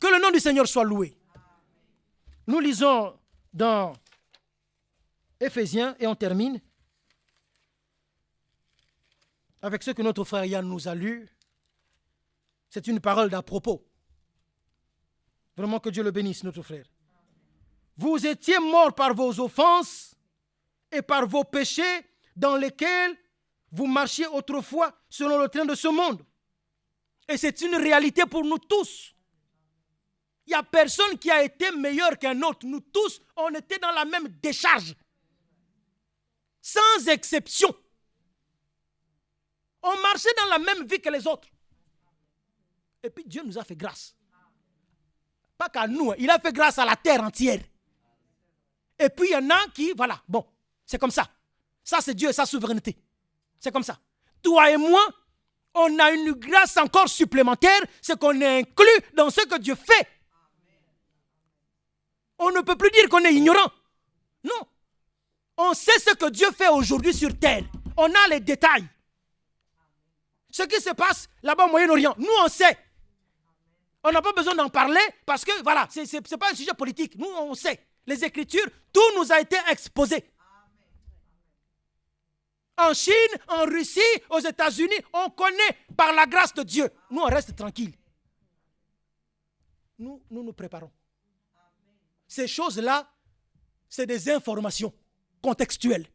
Speaker 1: Que le nom du Seigneur soit loué. Nous lisons dans Éphésiens et on termine avec ce que notre frère Yann nous a lu. C'est une parole d'à propos. Vraiment que Dieu le bénisse, notre frère. Vous étiez morts par vos offenses et par vos péchés dans lesquels vous marchiez autrefois selon le train de ce monde. Et c'est une réalité pour nous tous. Il n'y a personne qui a été meilleur qu'un autre. Nous tous, on était dans la même décharge. Sans exception. On marchait dans la même vie que les autres. Et puis Dieu nous a fait grâce. Pas qu'à nous, il a fait grâce à la terre entière. Et puis il y en a qui, voilà, bon, c'est comme ça. Ça c'est Dieu et sa souveraineté. C'est comme ça. Toi et moi, on a une grâce encore supplémentaire, c'est qu'on est inclus dans ce que Dieu fait. On ne peut plus dire qu'on est ignorant. Non. On sait ce que Dieu fait aujourd'hui sur terre. On a les détails. Ce qui se passe là-bas au Moyen-Orient, nous on sait. On n'a pas besoin d'en parler parce que voilà, ce n'est pas un sujet politique. Nous on sait. Les Écritures, tout nous a été exposé. En Chine, en Russie, aux États-Unis, on connaît par la grâce de Dieu. Nous on reste tranquille. Nous nous préparons. Ces choses-là, c'est des informations contextuelles.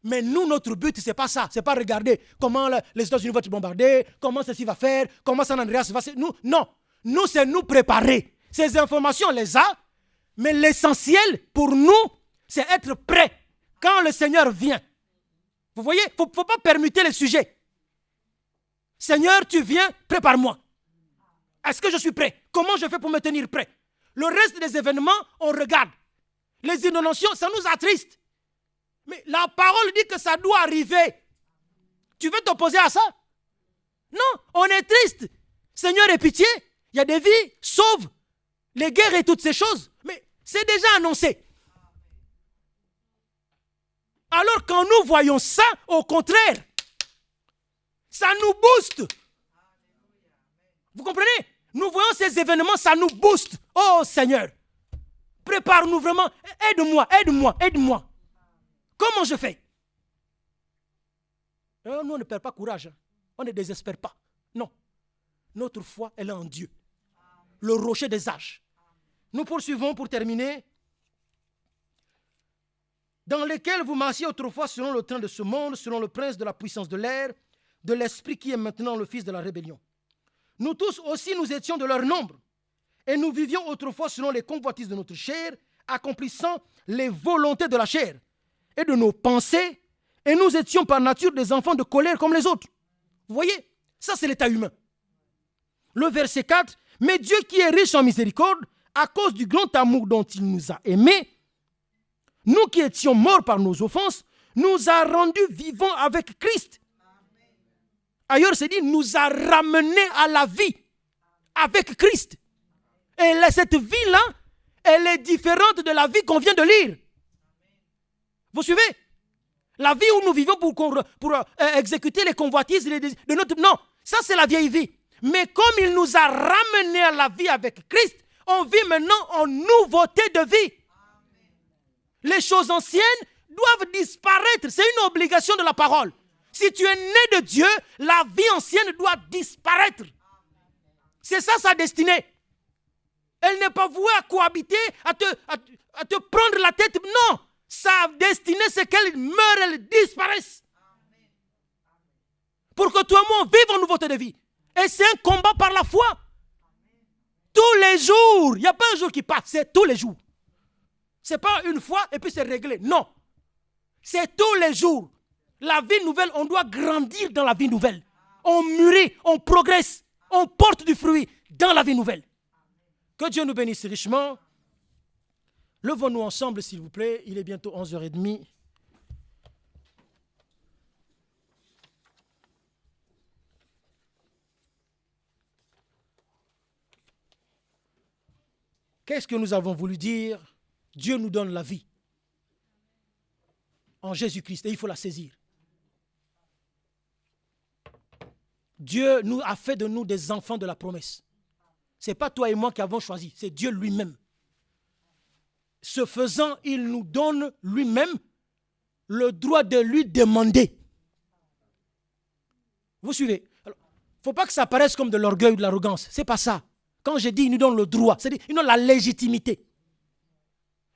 Speaker 1: Mais nous, notre but, ce n'est pas ça. Ce n'est pas regarder comment les États-Unis vont être bombardés, comment ceci va faire, comment San Andreas va faire. Non. Nous, c'est nous préparer. Ces informations, on les a. Mais l'essentiel pour nous, c'est être prêt quand le Seigneur vient. Vous voyez, il ne faut pas permuter les sujets. Seigneur, tu viens, prépare-moi. Est-ce que je suis prêt? Comment je fais pour me tenir prêt? Le reste des événements, on regarde. Les inondations, ça nous attriste. Mais la parole dit que ça doit arriver. Tu veux t'opposer à ça? Non, on est triste. Seigneur, aie pitié. Il y a des vies, sauve. Les guerres et toutes ces choses. Mais c'est déjà annoncé. Alors quand nous voyons ça, au contraire, ça nous booste. Vous comprenez? Nous voyons ces événements, ça nous booste. Oh Seigneur, prépare-nous vraiment. Aide-moi. Comment je fais? Nous, on ne perd pas courage. On ne désespère pas. Non. Notre foi, elle est en Dieu. Le rocher des âges. Nous poursuivons pour terminer. Dans lesquels vous marchiez autrefois selon le train de ce monde, selon le prince de la puissance de l'air, de l'esprit qui est maintenant le fils de la rébellion. Nous tous aussi, nous étions de leur nombre. Et nous vivions autrefois selon les convoitises de notre chair, accomplissant les volontés de la chair et de nos pensées, et nous étions par nature des enfants de colère comme les autres. Vous voyez, ça c'est l'état humain. Le verset 4, « Mais Dieu qui est riche en miséricorde, à cause du grand amour dont il nous a aimés, nous qui étions morts par nos offenses, nous a rendus vivants avec Christ. » Ailleurs, c'est dit, nous a ramenés à la vie avec Christ. Et cette vie-là, elle est différente de la vie qu'on vient de lire. Vous suivez? La vie où nous vivons pour exécuter les convoitises de notre... Non, ça c'est la vieille vie. Mais comme il nous a ramenés à la vie avec Christ, on vit maintenant en nouveauté de vie. Les choses anciennes doivent disparaître. C'est une obligation de la parole. Si tu es né de Dieu, la vie ancienne doit disparaître. C'est ça sa destinée. Elle n'est pas vouée à cohabiter, à te prendre la tête. Non, sa destinée c'est qu'elle meure, elle disparaisse. Pour que toi et moi on vive en nouveauté de vie. Et c'est un combat par la foi. Tous les jours. Il n'y a pas un jour qui passe, c'est tous les jours. Ce n'est pas une fois et puis c'est réglé. Non. C'est tous les jours. La vie nouvelle, on doit grandir dans la vie nouvelle. On mûrit, on progresse, on porte du fruit dans la vie nouvelle. Que Dieu nous bénisse richement. Levons-nous ensemble, s'il vous plaît. Il est bientôt 11h30. Qu'est-ce que nous avons voulu dire? Dieu nous donne la vie en Jésus-Christ et il faut la saisir. Dieu nous a fait de nous des enfants de la promesse. Ce n'est pas toi et moi qui avons choisi, c'est Dieu lui-même. Ce faisant, il nous donne lui-même le droit de lui demander. Vous suivez? Il ne faut pas que ça paraisse comme de l'orgueil ou de l'arrogance. Ce n'est pas ça. Quand je dis il nous donne le droit, c'est-à-dire il nous donne la légitimité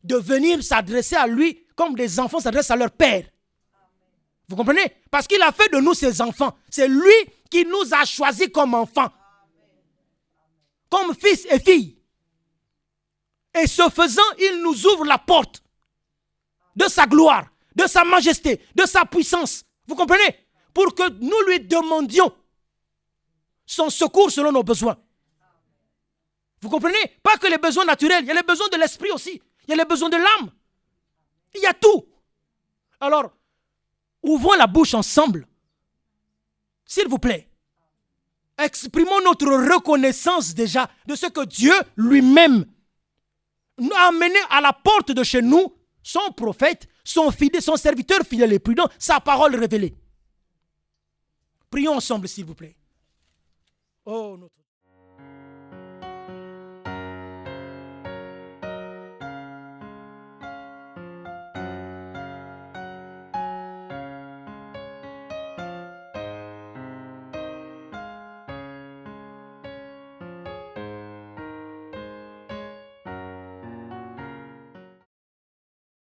Speaker 1: de venir s'adresser à lui comme des enfants s'adressent à leur père. Vous comprenez? Parce qu'il a fait de nous ses enfants. C'est lui qui nous a choisis comme enfants. Comme fils et filles. Et ce faisant, il nous ouvre la porte de sa gloire, de sa majesté, de sa puissance. Vous comprenez? Pour que nous lui demandions son secours selon nos besoins. Vous comprenez? Pas que les besoins naturels, il y a les besoins de l'esprit aussi. Il y a les besoins de l'âme. Il y a tout. Alors, ouvrons la bouche ensemble. S'il vous plaît. Exprimons notre reconnaissance déjà de ce que Dieu lui-même nous a amené à la porte de chez nous, son prophète, son serviteur fidèle et prudent, sa parole révélée. Prions ensemble, s'il vous plaît. Oh, notre